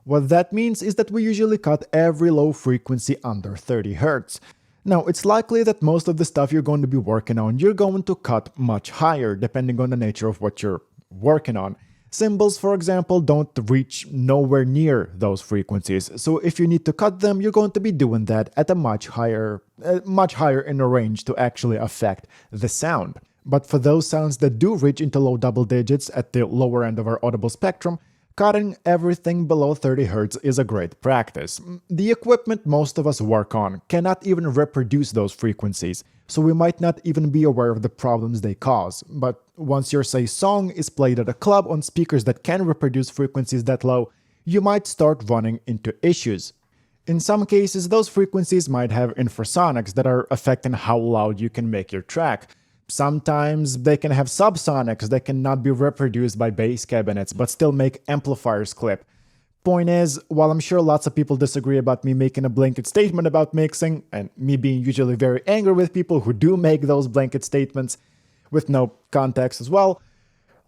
What that means is that we usually cut every low frequency under 30 Hz. Now, it's likely that most of the stuff you're going to be working on, you're going to cut much higher, depending on the nature of what you're working on. Cymbals, for example, don't reach nowhere near those frequencies, so if you need to cut them, you're going to be doing that at a much higher in a range to actually affect the sound. But for those sounds that do reach into low double digits at the lower end of our audible spectrum, cutting everything below 30 Hz is a great practice. The equipment most of us work on cannot even reproduce those frequencies, so we might not even be aware of the problems they cause. But once your, say, song is played at a club on speakers that can reproduce frequencies that low, you might start running into issues. In some cases, those frequencies might have infrasonics that are affecting how loud you can make your track. Sometimes they can have subsonics that cannot be reproduced by bass cabinets but still make amplifiers clip. Point is, while I'm sure lots of people disagree about me making a blanket statement about mixing, and me being usually very angry with people who do make those blanket statements with no context as well,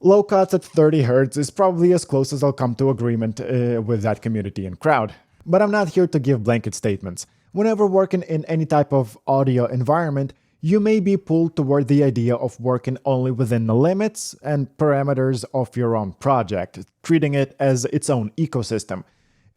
low cuts at 30 Hz is probably as close as I'll come to agreement with that community and crowd. But I'm not here to give blanket statements. Whenever working in any type of audio environment, you may be pulled toward the idea of working only within the limits and parameters of your own project, treating it as its own ecosystem.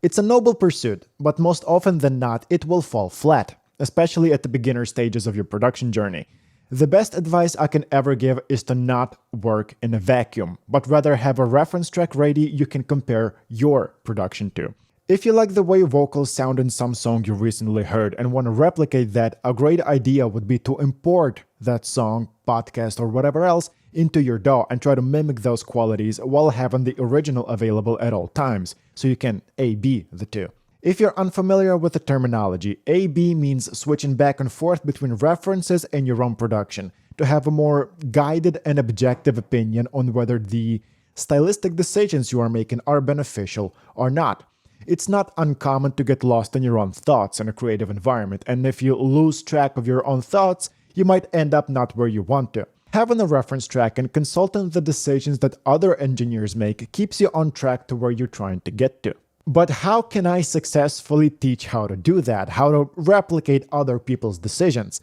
It's a noble pursuit, but most often than not, it will fall flat, especially at the beginner stages of your production journey. The best advice I can ever give is to not work in a vacuum, but rather have a reference track ready you can compare your production to. If you like the way vocals sound in some song you recently heard and want to replicate that, a great idea would be to import that song, podcast, or whatever else into your DAW and try to mimic those qualities while having the original available at all times, so you can A/B the two. If you're unfamiliar with the terminology, A/B means switching back and forth between references and your own production, to have a more guided and objective opinion on whether the stylistic decisions you are making are beneficial or not. It's not uncommon to get lost in your own thoughts in a creative environment, and if you lose track of your own thoughts, you might end up not where you want to. Having a reference track and consulting the decisions that other engineers make keeps you on track to where you're trying to get to. But how can I successfully teach how to do that, how to replicate other people's decisions?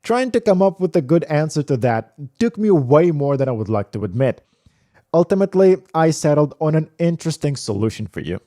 Trying to come up with a good answer to that took me way more than I would like to admit. Ultimately, I settled on an interesting solution for you.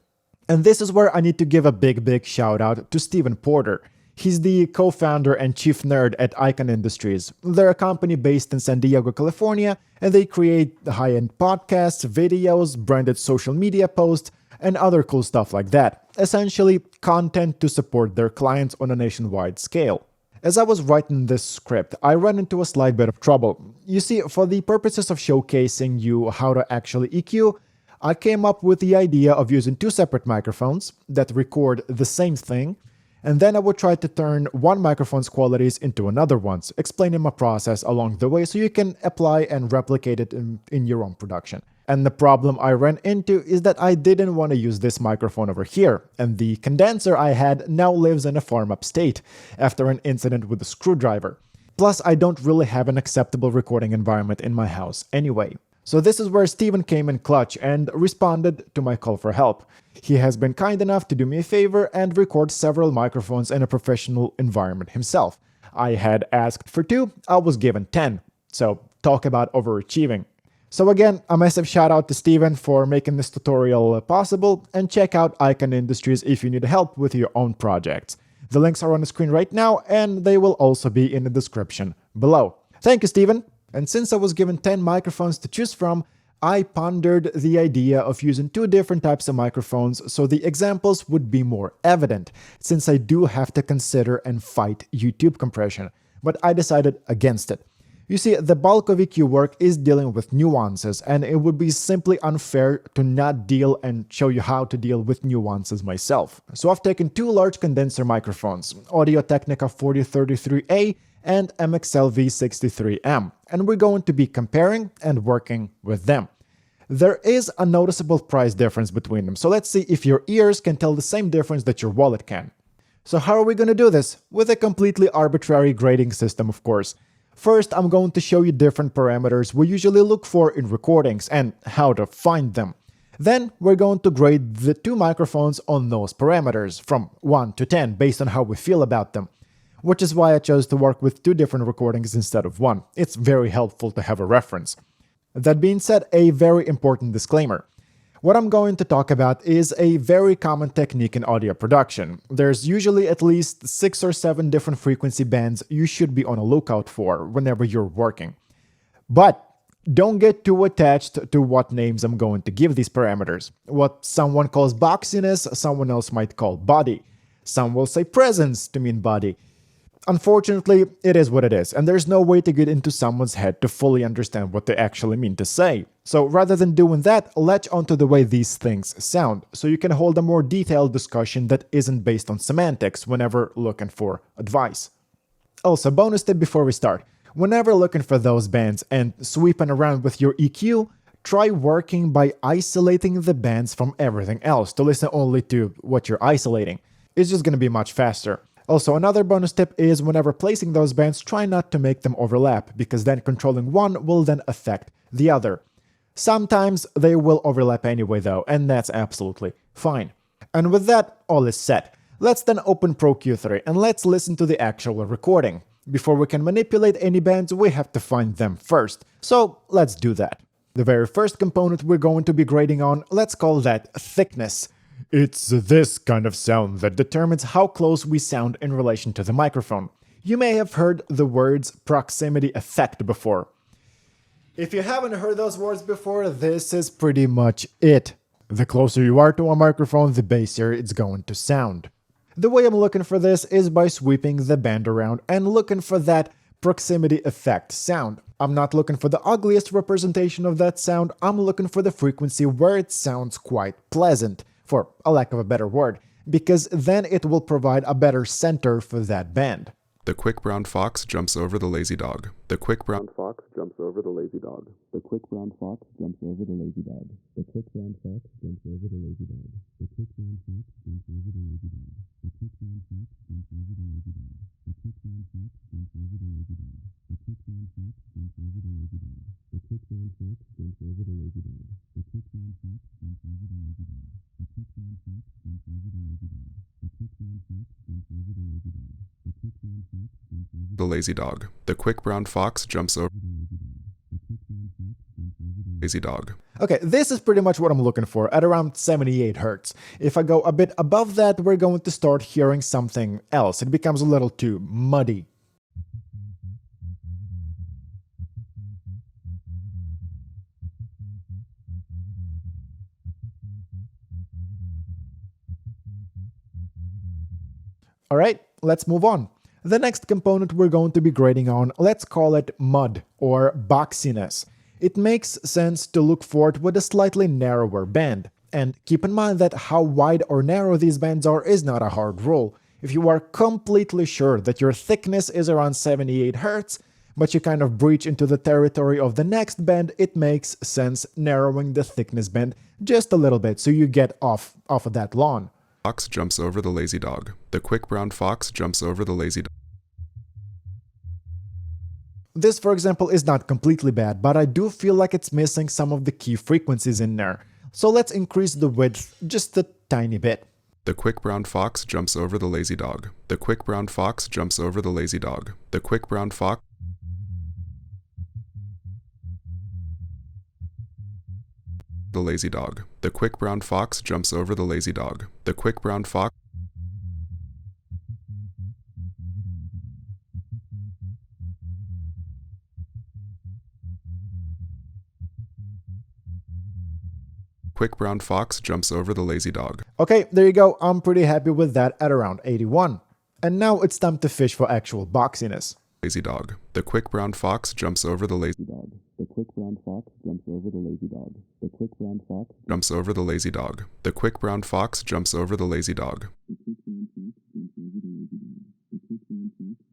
And this is where I need to give a big shout out to Stephen Porter. He's the co-founder and chief nerd at Icon Industries. They're a company based in San Diego, California, and they create high-end podcasts, videos, branded social media posts, and other cool stuff like that. Essentially, content to support their clients on a nationwide scale. As I was writing this script, I ran into a slight bit of trouble. You see, for the purposes of showcasing you how to actually EQ, I came up with the idea of using two separate microphones that record the same thing, and then I would try to turn one microphone's qualities into another one's, explaining my process along the way so you can apply and replicate it in your own production. And the problem I ran into is that I didn't want to use this microphone over here, and the condenser I had now lives in a farm upstate after an incident with a screwdriver. Plus, I don't really have an acceptable recording environment in my house anyway. So this is where Steven came in clutch and responded to my call for help. He has been kind enough to do me a favor and record several microphones in a professional environment himself. I had asked for 2, I was given 10. So talk about overachieving. So again, a massive shout out to Steven for making this tutorial possible, and check out Icon Industries if you need help with your own projects. The links are on the screen right now, and they will also be in the description below. Thank you, Steven! And since I was given 10 microphones to choose from, I pondered the idea of using 2 different types of microphones so the examples would be more evident, since I do have to consider and fight YouTube compression. But I decided against it. You see, the bulk of EQ work is dealing with nuances, and it would be simply unfair to not deal and show you how to deal with nuances myself. So I've taken 2 large condenser microphones, Audio-Technica 4033A and MXL V63M, and we're going to be comparing and working with them. There is a noticeable price difference between them, so let's see if your ears can tell the same difference that your wallet can. So how are we going to do this? With a completely arbitrary grading system, of course. First, I'm going to show you different parameters we usually look for in recordings and how to find them. Then, we're going to grade the 2 microphones on those parameters, from 1 to 10, based on how we feel about them. Which is why I chose to work with 2 different recordings instead of 1. It's very helpful to have a reference. That being said, a very important disclaimer. What I'm going to talk about is a very common technique in audio production. There's usually at least 6 or 7 different frequency bands you should be on a lookout for whenever you're working. But don't get too attached to what names I'm going to give these parameters. What someone calls boxiness, someone else might call body. Some will say presence to mean body. Unfortunately, it is what it is, and there's no way to get into someone's head to fully understand what they actually mean to say. So rather than doing that, latch onto the way these things sound, so you can hold a more detailed discussion that isn't based on semantics whenever looking for advice. Also, bonus tip before we start. Whenever looking for those bands and sweeping around with your EQ, try working by isolating the bands from everything else to listen only to what you're isolating. It's just going to be much faster. Also, another bonus tip is whenever placing those bands, try not to make them overlap, because then controlling one will then affect the other. Sometimes they will overlap anyway though, and that's absolutely fine. And with that, all is set. Let's then open Pro Q3 and let's listen to the actual recording. Before we can manipulate any bands, we have to find them first. So let's do that. The very first component we're going to be grading on, let's call that thickness. It's this kind of sound that determines how close we sound in relation to the microphone. You may have heard the words proximity effect before. If you haven't heard those words before, this is pretty much it. The closer you are to a microphone, the bassier it's going to sound. The way I'm looking for this is by sweeping the band around and looking for that proximity effect sound. I'm not looking for the ugliest representation of that sound, I'm looking for the frequency where it sounds quite pleasant, for a lack of a better word, because then it will provide a better center for that band. The quick brown fox jumps over the lazy dog. The quick brown fox jumps over the lazy dog. The quick brown fox jumps over the lazy dog. The quick brown fox jumps over the lazy dog. The quick brown fox jumps over the lazy dog. The quick brown fox jumps over the lazy dog. The quick brown fox jumps over the lazy dog. The quick brown fox jumps over the lazy dog. The quick brown fox jumps over the lazy dog. The quick brown fox jumps over the lazy dog. The quick brown fox jumps over the lazy dog. The quick brown fox jumps over the lazy dog. The quick brown fox jumps over the lazy dog. The quick brown fox jumps over the lazy dog. Okay, this is pretty much what I'm looking for, at around 78 Hz. If I go a bit above that, we're going to start hearing something else. It becomes a little too muddy. Alright, let's move on. The next component we're going to be grading on, let's call it mud or boxiness. It makes sense to look for it with a slightly narrower band. And keep in mind that how wide or narrow these bands are is not a hard rule. If you are completely sure that your thickness is around 78 Hz, but you kind of breach into the territory of the next band, it makes sense narrowing the thickness band just a little bit so you get off of that lawn. Fox jumps over the lazy dog. The quick brown fox jumps over the lazy dog. This, for example, is not completely bad, but I do feel like it's missing some of the key frequencies in there. So let's increase the width just a tiny bit. The quick brown fox jumps over the lazy dog. The quick brown fox jumps over the lazy dog. The quick brown fox the lazy dog. The quick brown fox jumps over the lazy dog. The quick brown fox quick brown fox jumps over the lazy dog. Okay, there you go. I'm pretty happy with that at around 81. And now it's time to fish for actual boxiness. Lazy dog. The quick brown fox jumps over the lazy dog. The quick brown fox jumps over the lazy dog. The quick brown fox jumps over the lazy dog. The quick brown fox jumps over the lazy dog.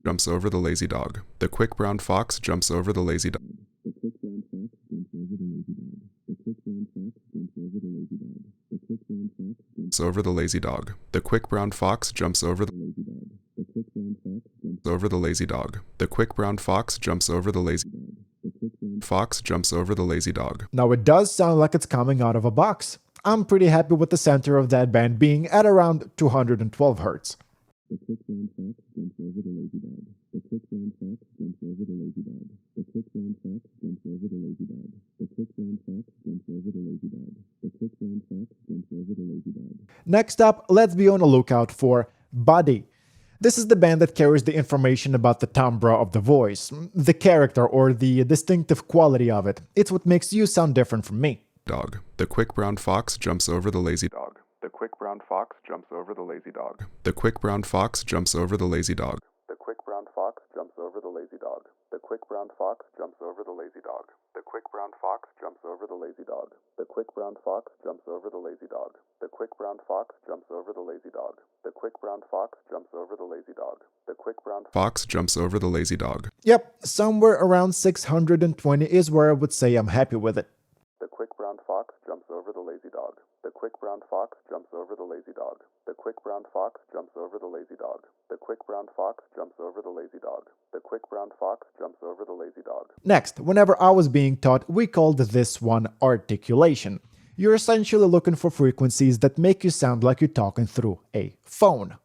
Jumps over the lazy dog. The quick brown fox jumps over the lazy dog. The quick brown fox jumps over the lazy dog. The quick brown fox jumps over the lazy dog. The quick brown fox jumps over the lazy dog. The quick brown fox jumps over the lazy dog. The quick brown fox jumps over the lazy dog. The quick brown fox jumps over the lazy dog. The quick brown fox jumps over the lazy dog. Now it does sound like it's coming out of a box. I'm pretty happy with the center of that band being at around 212 Hz. The quick brown fox jumps over the lazy dog. The quick brown fox jumps over the lazy dog. The quick brown fox jumps over the lazy dog. The quick brown fox jumps over the lazy dog. The quick brown fox jumps over the lazy dog. Next up, let's be on the lookout for body. This is the band that carries the information about the timbre of the voice, the character or the distinctive quality of it. It's what makes you sound different from me. Dog. The quick brown fox jumps over the lazy dog. The quick brown fox jumps over the lazy dog. The quick brown fox jumps over the lazy dog. The quick brown fox jumps over the lazy dog. The quick brown fox jumps over the lazy dog. The quick brown fox jumps over the lazy dog. The quick brown fox jumps over the lazy dog. The quick brown fox jumps over the lazy dog. The quick brown fox jumps over the lazy dog. The quick brown fox jumps over the lazy dog. Yep, somewhere around 620 is where I would say I'm happy with it. The quick brown fox jumps over the lazy dog. The quick brown fox jumps over the lazy dog. The quick brown fox jumps over the lazy dog. The quick brown fox jumps over the lazy dog. The quick brown fox jumps over the lazy dog. Next, whenever I was being taught, we called this one articulation. You're essentially looking for frequencies that make you sound like you're talking through a phone.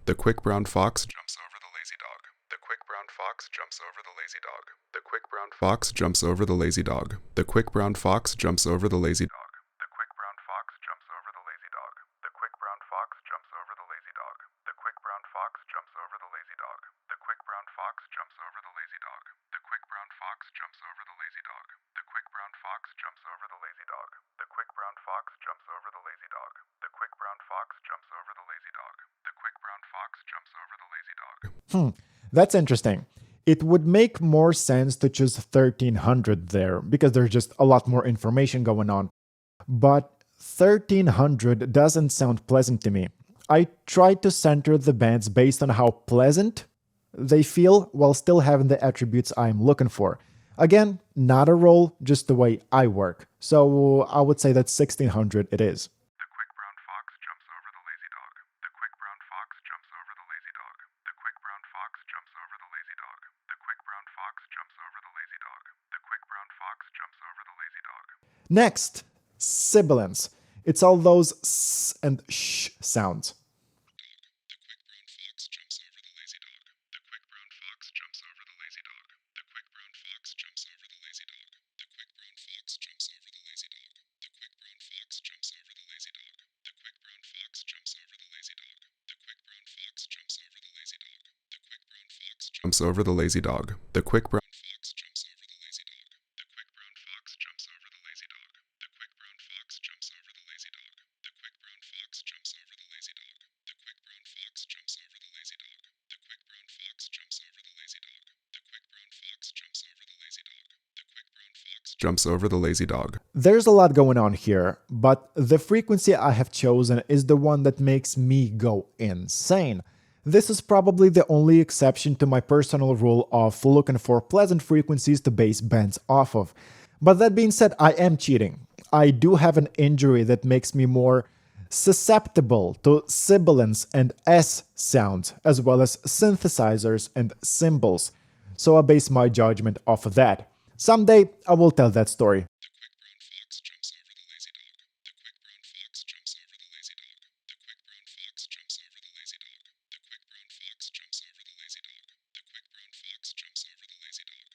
The quick brown fox jumps over the lazy dog. The quick brown fox jumps over the lazy dog. The quick brown fox jumps over the lazy dog. The quick brown fox jumps over the lazy dog. The quick brown fox jumps over the lazy dog. The quick brown fox jumps over the lazy dog. The quick brown fox jumps over the lazy dog. The quick brown fox jumps over the lazy dog. The quick brown fox jumps over the lazy dog. The quick brown fox jumps over the lazy dog. The quick brown fox jumps over the lazy dog. The quick brown fox jumps over the lazy dog. The quick brown fox jumps over the lazy dog. That's interesting. It would make more sense to choose 1300 there, because there's just a lot more information going on. But 1300 doesn't sound pleasant to me. I tried to center the bands based on how pleasant they feel while still having the attributes I'm looking for. Again, not a role, just the way I work. So I would say that 1600 it is. The quick brown fox jumps over the lazy dog. The quick brown fox jumps over the lazy dog. The quick brown fox jumps over the lazy dog. The quick brown fox jumps over the lazy dog. The quick brown fox jumps over the lazy dog. Next, sibilants. It's all those s and sh sounds. Jumps over the lazy dog. The quick brown fox jumps over the lazy dog. The quick brown fox jumps over the lazy dog. The quick brown fox jumps over the lazy dog. The quick brown fox jumps over the lazy dog. The quick brown fox jumps over the lazy dog. The quick brown fox jumps over the lazy dog. The quick brown fox jumps over the lazy dog. The quick brown fox jumps over the lazy dog. There's a lot going on here, but the frequency I have chosen is the one that makes me go insane. This is probably the only exception to my personal rule of looking for pleasant frequencies to base bands off of. But that being said, I am cheating. I do have an injury that makes me more susceptible to sibilants and S sounds, as well as synthesizers and cymbals. So I base my judgment off of that. Someday I will tell that story.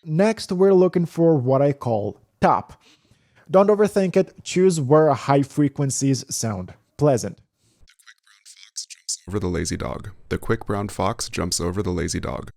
Next, we're looking for what I call top. Don't overthink it, choose where high frequencies sound pleasant. Over the lazy dog. The quick brown fox jumps over the lazy dog.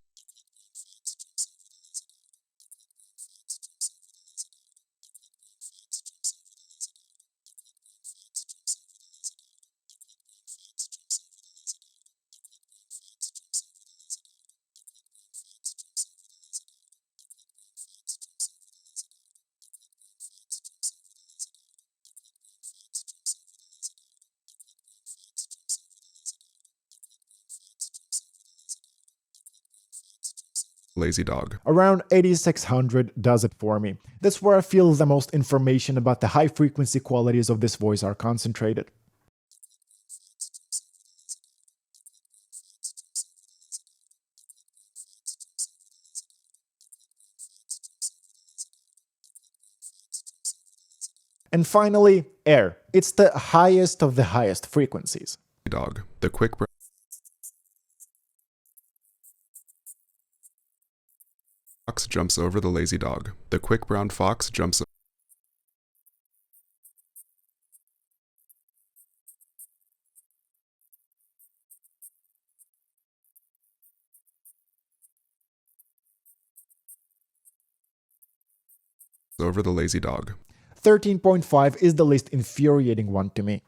Lazy dog. Around 8600 does it for me. That's where I feel the most information about the high frequency qualities of this voice are concentrated. And finally, air. It's the highest of the highest frequencies. Dog. The quick brown fox jumps over the lazy dog. The quick brown fox jumps over the lazy dog. 13.5 is the least infuriating one to me.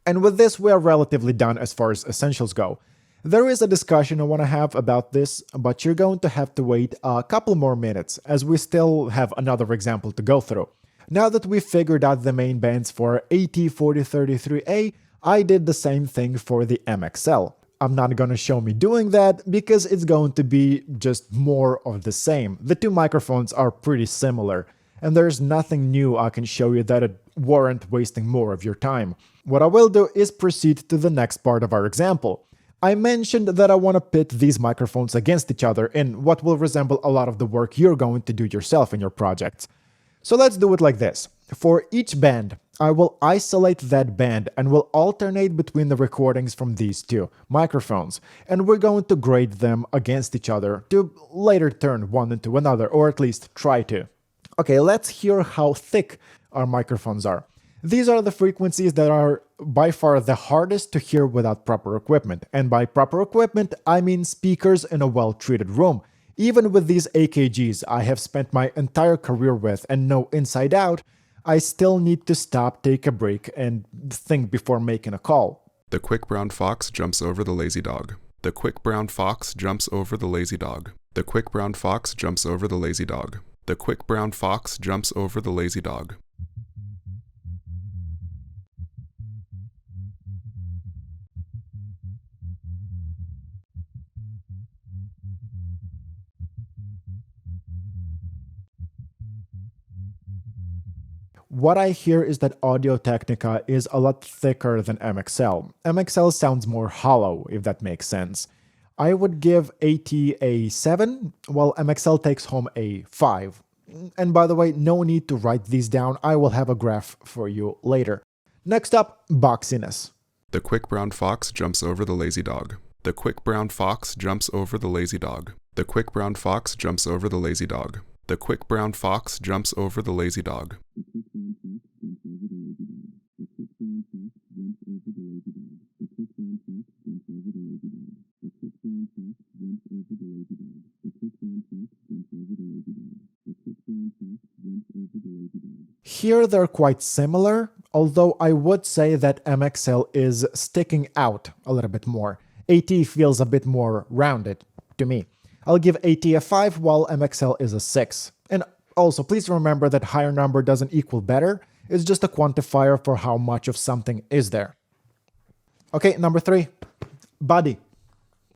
And with this, we are relatively done as far as essentials go. There is a discussion I want to have about this, but you're going to have to wait a couple more minutes, as we still have another example to go through. Now that we've figured out the main bands for AT4033A, I did the same thing for the MXL. I'm not gonna show me doing that, because it's going to be just more of the same. The two microphones are pretty similar, and there's nothing new I can show you that'd warrant wasting more of your time. What I will do is proceed to the next part of our example. I mentioned that I want to pit these microphones against each other in what will resemble a lot of the work you're going to do yourself in your projects. So let's do it like this. For each band, I will isolate that band and will alternate between the recordings from these two microphones, and we're going to grade them against each other to later turn one into another, or at least try to. Okay, let's hear how thick our microphones are. These are the frequencies that are by far the hardest to hear without proper equipment, and by proper equipment, I mean speakers in a well-treated room. Even with these AKGs I have spent my entire career with and know inside out, I still need to stop, take a break, and think before making a call. The quick brown fox jumps over the lazy dog. The quick brown fox jumps over the lazy dog. The quick brown fox jumps over the lazy dog. The quick brown fox jumps over the lazy dog. What I hear is that Audio-Technica is a lot thicker than MXL. MXL sounds more hollow, if that makes sense. I would give AT a 7, while MXL takes home a 5. And by the way, no need to write these down, I will have a graph for you later. Next up, boxiness. The quick brown fox jumps over the lazy dog. The quick brown fox jumps over the lazy dog. The quick brown fox jumps over the lazy dog. The quick brown fox jumps over the lazy dog. Here they're quite similar, although I would say that MXL is sticking out a little bit more. AT feels a bit more rounded to me. I'll give AT a 5 while MXL is a 6. And also, please remember that higher number doesn't equal better, it's just a quantifier for how much of something is there. Okay, number 3, body.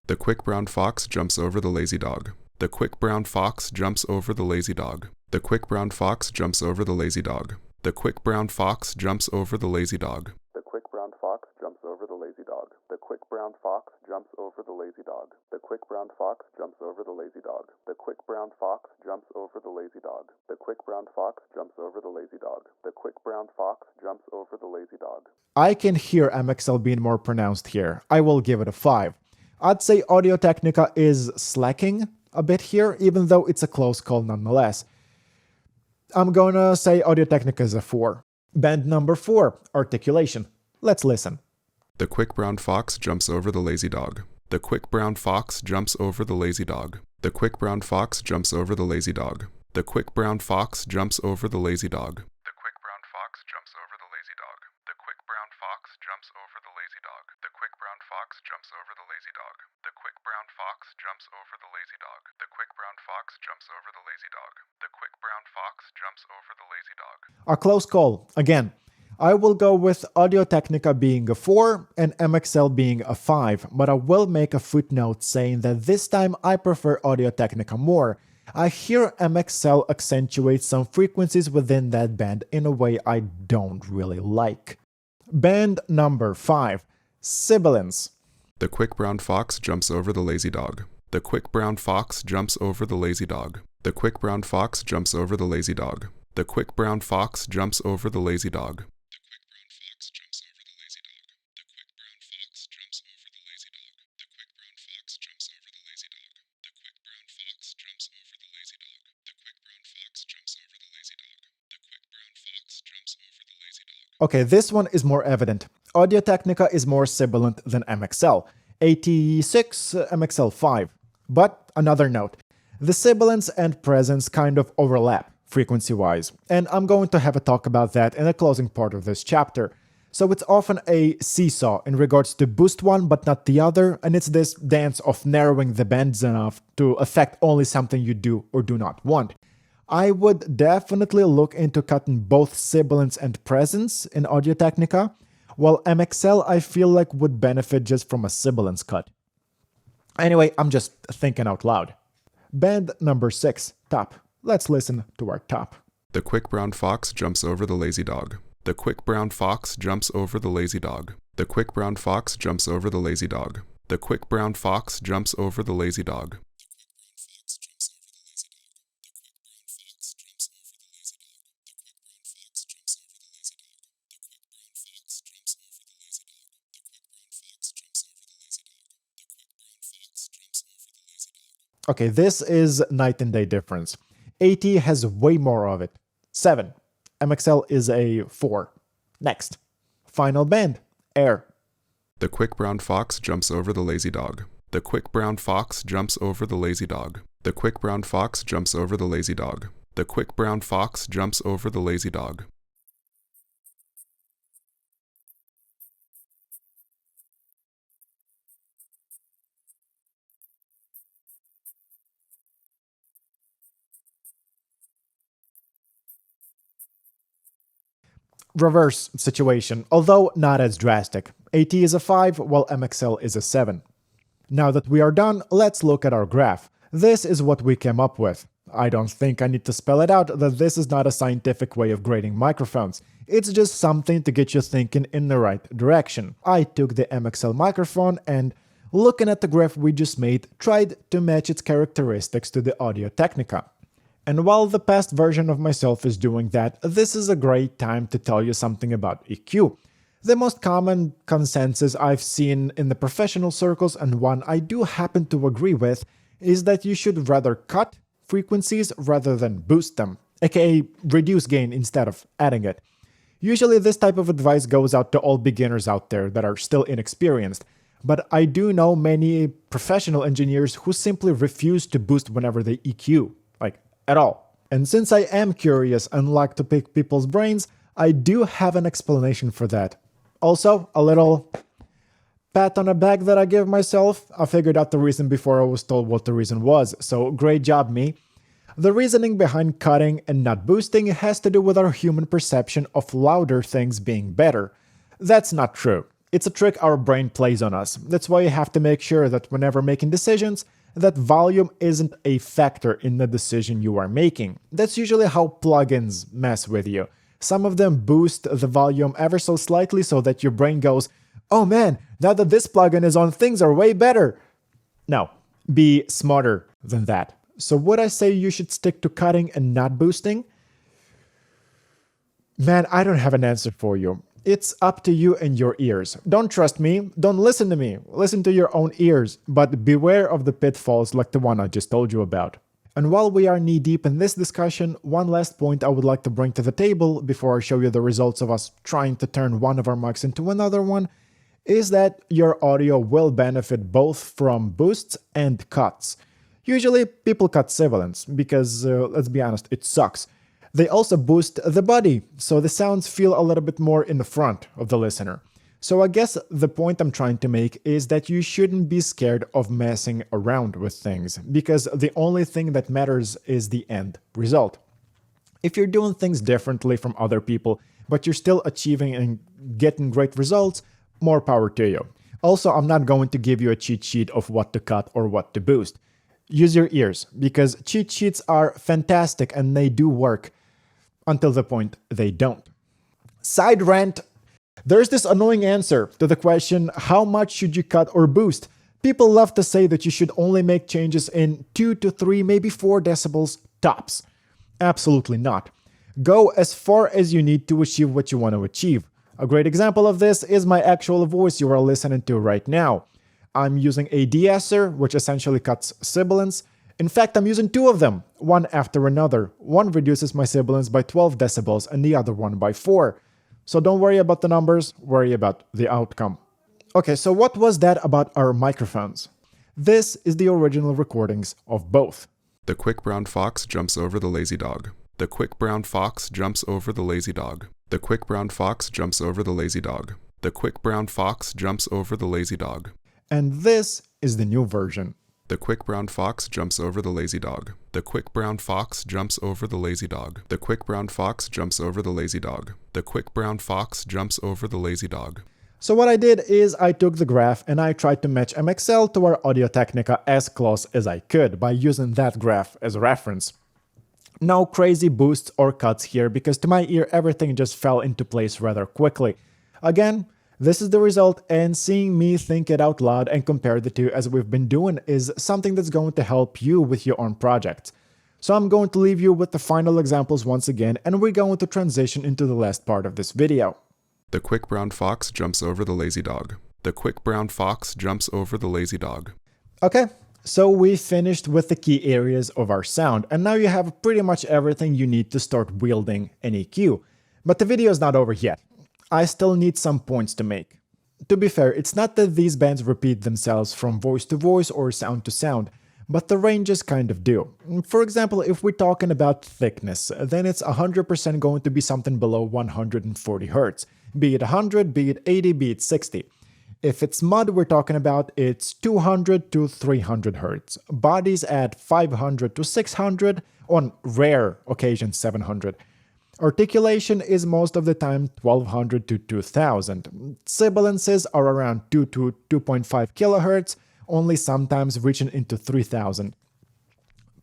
The quick brown fox jumps over the lazy dog. The quick brown fox jumps over the lazy dog. The quick brown fox jumps over the lazy dog. The quick brown fox jumps over the lazy dog. The quick brown fox jumps over the lazy dog. The quick brown fox jumps over the lazy dog. The quick brown fox jumps over the lazy dog. The quick brown fox jumps over the lazy dog. The quick brown fox jumps over the lazy dog. The quick brown fox jumps over the lazy dog. I can hear MXL being more pronounced here. I will give it a 5. I'd say Audio-Technica is slacking a bit here, even though it's a close call nonetheless. I'm gonna say Audio-Technica is a 4. Band number 4, articulation. Let's listen. The quick brown fox jumps over the lazy dog. The quick brown fox jumps over the lazy dog. The quick brown fox jumps over the lazy dog. The quick brown fox jumps over the lazy dog. The quick brown fox jumps over the lazy dog. The quick brown fox jumps over the lazy dog. The quick brown fox jumps over the lazy dog. The quick brown fox jumps over the lazy dog. The quick brown fox jumps over the lazy dog. The quick brown fox jumps over the lazy dog. A close call. Again, I will go with Audio-Technica being a 4 and MXL being a 5, but I will make a footnote saying that this time I prefer Audio-Technica more. I hear MXL accentuate some frequencies within that band in a way I don't really like. Band number 5, sibilance. The quick brown fox jumps over the lazy dog. The quick brown fox jumps over the lazy dog. The quick brown fox jumps over the lazy dog. The quick brown fox jumps over the lazy dog. Okay, this one is more evident. Audio-Technica is more sibilant than MXL. 86, MXL 5. But another note, the sibilance and presence kind of overlap frequency-wise, and I'm going to have a talk about that in the closing part of this chapter. So it's often a seesaw in regards to boost one but not the other, and it's this dance of narrowing the bands enough to affect only something you do or do not want. I would definitely look into cutting both sibilance and presence in Audio-Technica, while MXL I feel like would benefit just from a sibilance cut. Anyway, I'm just thinking out loud. Band number 6, top. Let's listen to our top. The quick brown fox jumps over the lazy dog. The quick brown fox jumps over the lazy dog. The quick brown fox jumps over the lazy dog. The quick brown fox jumps over the lazy dog. Okay, this is night and day difference. AT has way more of it. 7. MXL is a 4. Next. Final band. Air. The quick brown fox jumps over the lazy dog. The quick brown fox jumps over the lazy dog. The quick brown fox jumps over the lazy dog. The quick brown fox jumps over the lazy dog. reverse situation, although not as drastic. AT is a 5, while MXL is a 7. Now that we are done, let's look at our graph. This is what we came up with. I don't think I need to spell it out that this is not a scientific way of grading microphones. It's just something to get you thinking in the right direction. I took the MXL microphone and, looking at the graph we just made, tried to match its characteristics to the Audio-Technica. And while the past version of myself is doing that, this is a great time to tell you something about EQ. The most common consensus I've seen in the professional circles, and one I do happen to agree with, is that you should rather cut frequencies rather than boost them, aka reduce gain instead of adding it. Usually this type of advice goes out to all beginners out there that are still inexperienced, but I do know many professional engineers who simply refuse to boost whenever they EQ, like at all. And since I am curious and like to pick people's brains, I do have an explanation for that. Also, a little pat on the back that I give myself. I figured out the reason before I was told what the reason was, so great job me. The reasoning behind cutting and not boosting has to do with our human perception of louder things being better. That's not true. It's a trick our brain plays on us. That's why you have to make sure that whenever making decisions, that volume isn't a factor in the decision you are making. That's usually how plugins mess with you. Some of them boost the volume ever so slightly so that your brain goes, "Oh man, now that this plugin is on, things are way better." No, be smarter than that. So would I say you should stick to cutting and not boosting? Man, I don't have an answer for you. It's up to you and your ears. Don't trust me, don't listen to me, listen to your own ears, but beware of the pitfalls like the one I just told you about. And while we are knee-deep in this discussion, one last point I would like to bring to the table before I show you the results of us trying to turn one of our mics into another one, is that your audio will benefit both from boosts and cuts. Usually people cut sibilants because, let's be honest, it sucks. They also boost the body, so the sounds feel a little bit more in the front of the listener. So I guess the point I'm trying to make is that you shouldn't be scared of messing around with things, because the only thing that matters is the end result. If you're doing things differently from other people, but you're still achieving and getting great results, more power to you. Also, I'm not going to give you a cheat sheet of what to cut or what to boost. Use your ears, because cheat sheets are fantastic and they do work until the point they don't. Side rant. There's this annoying answer to the question, how much should you cut or boost? People love to say that you should only make changes in 2 to 3, maybe 4 decibels tops. Absolutely not. Go as far as you need to achieve what you want to achieve. A great example of this is my actual voice you are listening to right now. I'm using a de-esser, which essentially cuts sibilants. In fact, I'm using 2 of them, one after another. One reduces my sibilants by 12 decibels and the other one by 4. So don't worry about the numbers, worry about the outcome. Okay, so what was that about our microphones? This is the original recordings of both. The quick brown fox jumps over the lazy dog. The quick brown fox jumps over the lazy dog. The quick brown fox jumps over the lazy dog. The quick brown fox jumps over the lazy dog. And this is the new version. The quick brown fox jumps over the lazy dog. The quick brown fox jumps over the lazy dog. The quick brown fox jumps over the lazy dog. The quick brown fox jumps over the lazy dog. So what I did is I took the graph and I tried to match MXL to our Audio-Technica as close as I could by using that graph as a reference. No crazy boosts or cuts here, because to my ear everything just fell into place rather quickly. Again, this is the result, and seeing me think it out loud and compare the two as we've been doing is something that's going to help you with your own project. So I'm going to leave you with the final examples once again, and we're going to transition into the last part of this video. The quick brown fox jumps over the lazy dog. The quick brown fox jumps over the lazy dog. Okay, so we finished with the key areas of our sound, and now you have pretty much everything you need to start wielding an EQ. But the video is not over yet. I still need some points to make. To be fair, it's not that these bands repeat themselves from voice to voice or sound to sound, but the ranges kind of do. For example, if we're talking about thickness, then it's 100% going to be something below 140 Hz, be it 100, be it 80, be it 60. If it's mud we're talking about, it's 200 to 300 Hz. Bodies at 500 to 600, on rare occasions 700. Articulation is most of the time 1200 to 2000. Sibilances are around 2 to 2.5 kilohertz, only sometimes reaching into 3000.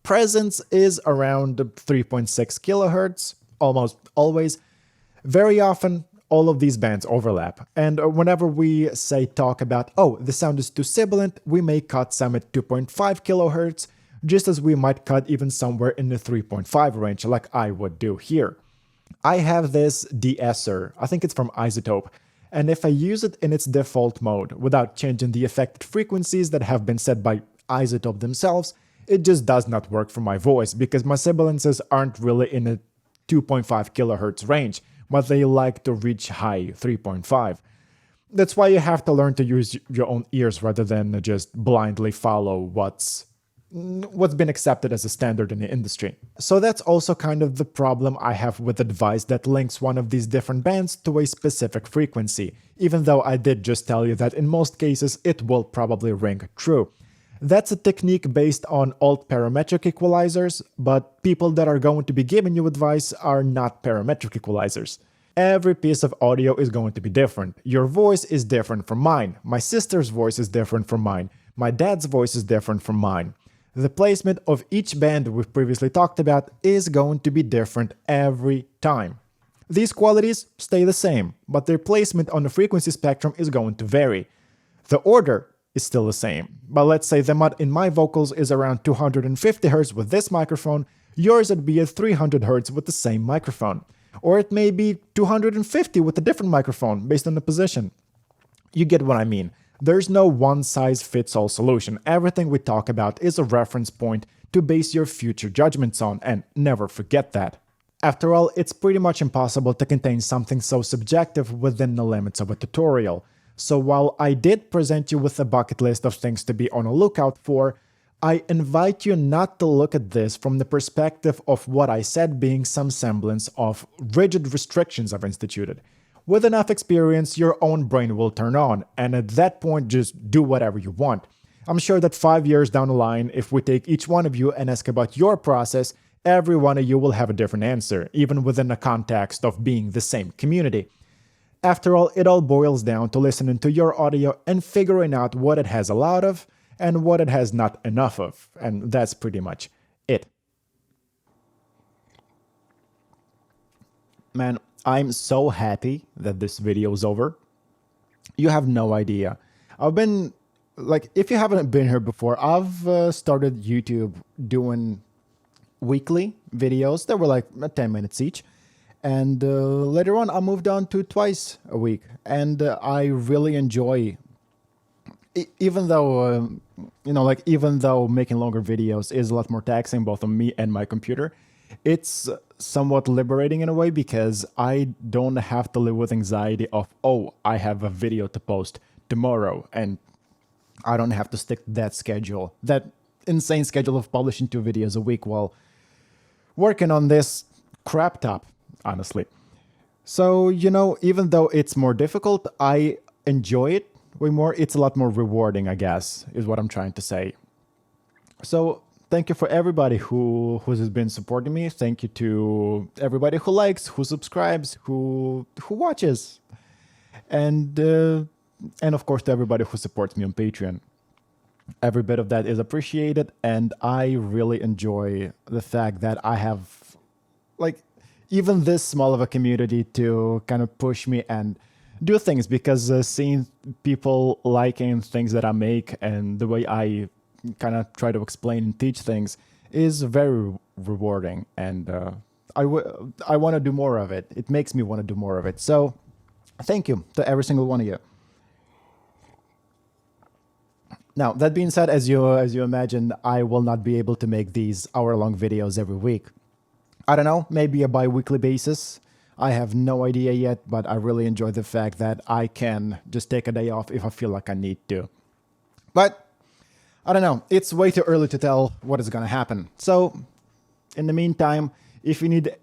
Presence is around 3.6 kilohertz, almost always. Very often, all of these bands overlap, and whenever we say talk about, oh, the sound is too sibilant, we may cut some at 2.5 kilohertz, just as we might cut even somewhere in the 3.5 range, like I would do here. I have this de-esser, I think it's from Isotope, and if I use it in its default mode without changing the affected frequencies that have been set by Isotope themselves, it just does not work for my voice because my sibilances aren't really in a 2.5 kilohertz range, but they like to reach high 3.5. That's why you have to learn to use your own ears rather than just blindly follow what's been accepted as a standard in the industry. So that's also kind of the problem I have with advice that links one of these different bands to a specific frequency, even though I did just tell you that in most cases it will probably ring true. That's a technique based on alt parametric equalizers, but people that are going to be giving you advice are not parametric equalizers. Every piece of audio is going to be different. Your voice is different from mine. My sister's voice is different from mine. My dad's voice is different from mine. The placement of each band we've previously talked about is going to be different every time. These qualities stay the same, but their placement on the frequency spectrum is going to vary. The order is still the same, but let's say the mud in my vocals is around 250 Hz with this microphone, yours would be at 300 Hz with the same microphone. Or it may be 250 with a different microphone based on the position. You get what I mean. There's no one-size-fits-all solution. Everything we talk about is a reference point to base your future judgments on, and never forget that. After all, it's pretty much impossible to contain something so subjective within the limits of a tutorial. So while I did present you with a bucket list of things to be on a lookout for, I invite you not to look at this from the perspective of what I said being some semblance of rigid restrictions I've instituted. With enough experience, your own brain will turn on, and at that point, just do whatever you want. I'm sure that 5 years down the line, if we take each one of you and ask about your process, every one of you will have a different answer, even within the context of being the same community. After all, it all boils down to listening to your audio and figuring out what it has a lot of and what it has not enough of, and that's pretty much it. Man, I'm so happy that this video is over. You have no idea. I've been, like, if you haven't been here before, I've started YouTube doing weekly videos that were like 10 minutes each. And later on, I moved on to twice a week. And I really enjoy, even though, even though making longer videos is a lot more taxing both on me and my computer, it's somewhat liberating in a way because I don't have to live with anxiety of, oh, I have a video to post tomorrow and I don't have to stick to that schedule, that insane schedule of publishing 2 videos a week while working on this crap top, honestly. So, even though it's more difficult, I enjoy it way more. It's a lot more rewarding, I guess, is what I'm trying to say. So, thank you for everybody who has been supporting me. Thank you to everybody who likes, who subscribes, who watches, and of course to everybody who supports me on Patreon. Every bit of that is appreciated, and I really enjoy the fact that I have, even this small of a community to kind of push me and do things, because seeing people liking things that I make and the way I kind of try to explain and teach things is very rewarding, and I want to do more of it. It makes me want to do more of it. So thank you to every single one of you. Now, that being said, as you imagine, I will not be able to make these hour-long videos every week. I don't know, maybe a bi-weekly basis. I have no idea yet, but I really enjoy the fact that I can just take a day off if I feel like I need to. But I don't know, it's way too early to tell what is going to happen. So, in the meantime, if you need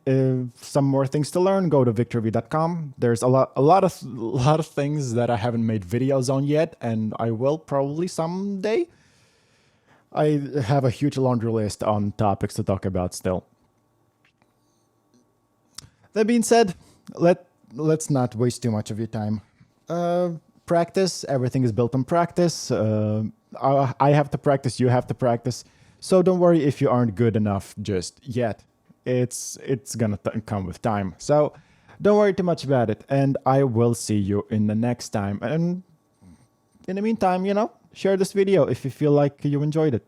some more things to learn, go to victorv.com. There's a lot of things that I haven't made videos on yet, and I will probably someday. I have a huge laundry list on topics to talk about still. That being said, let's not waste too much of your time. Practice. Everything is built on practice. I have to practice. You have to practice. So don't worry if you aren't good enough just yet. It's gonna come with time. So don't worry too much about it. And I will see you in the next time. And in the meantime, share this video if you feel like you enjoyed it.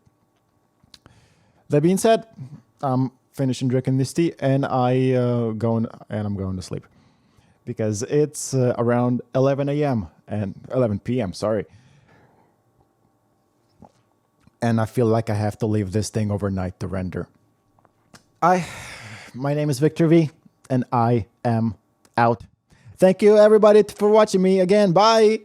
That being said, I'm finishing drinking this tea and I'm going to sleep because it's around 11 a.m. and 11 p.m. Sorry, and I feel like I have to leave this thing overnight to render. My name is Victor V, and I am out. Thank you everybody for watching me again. Bye.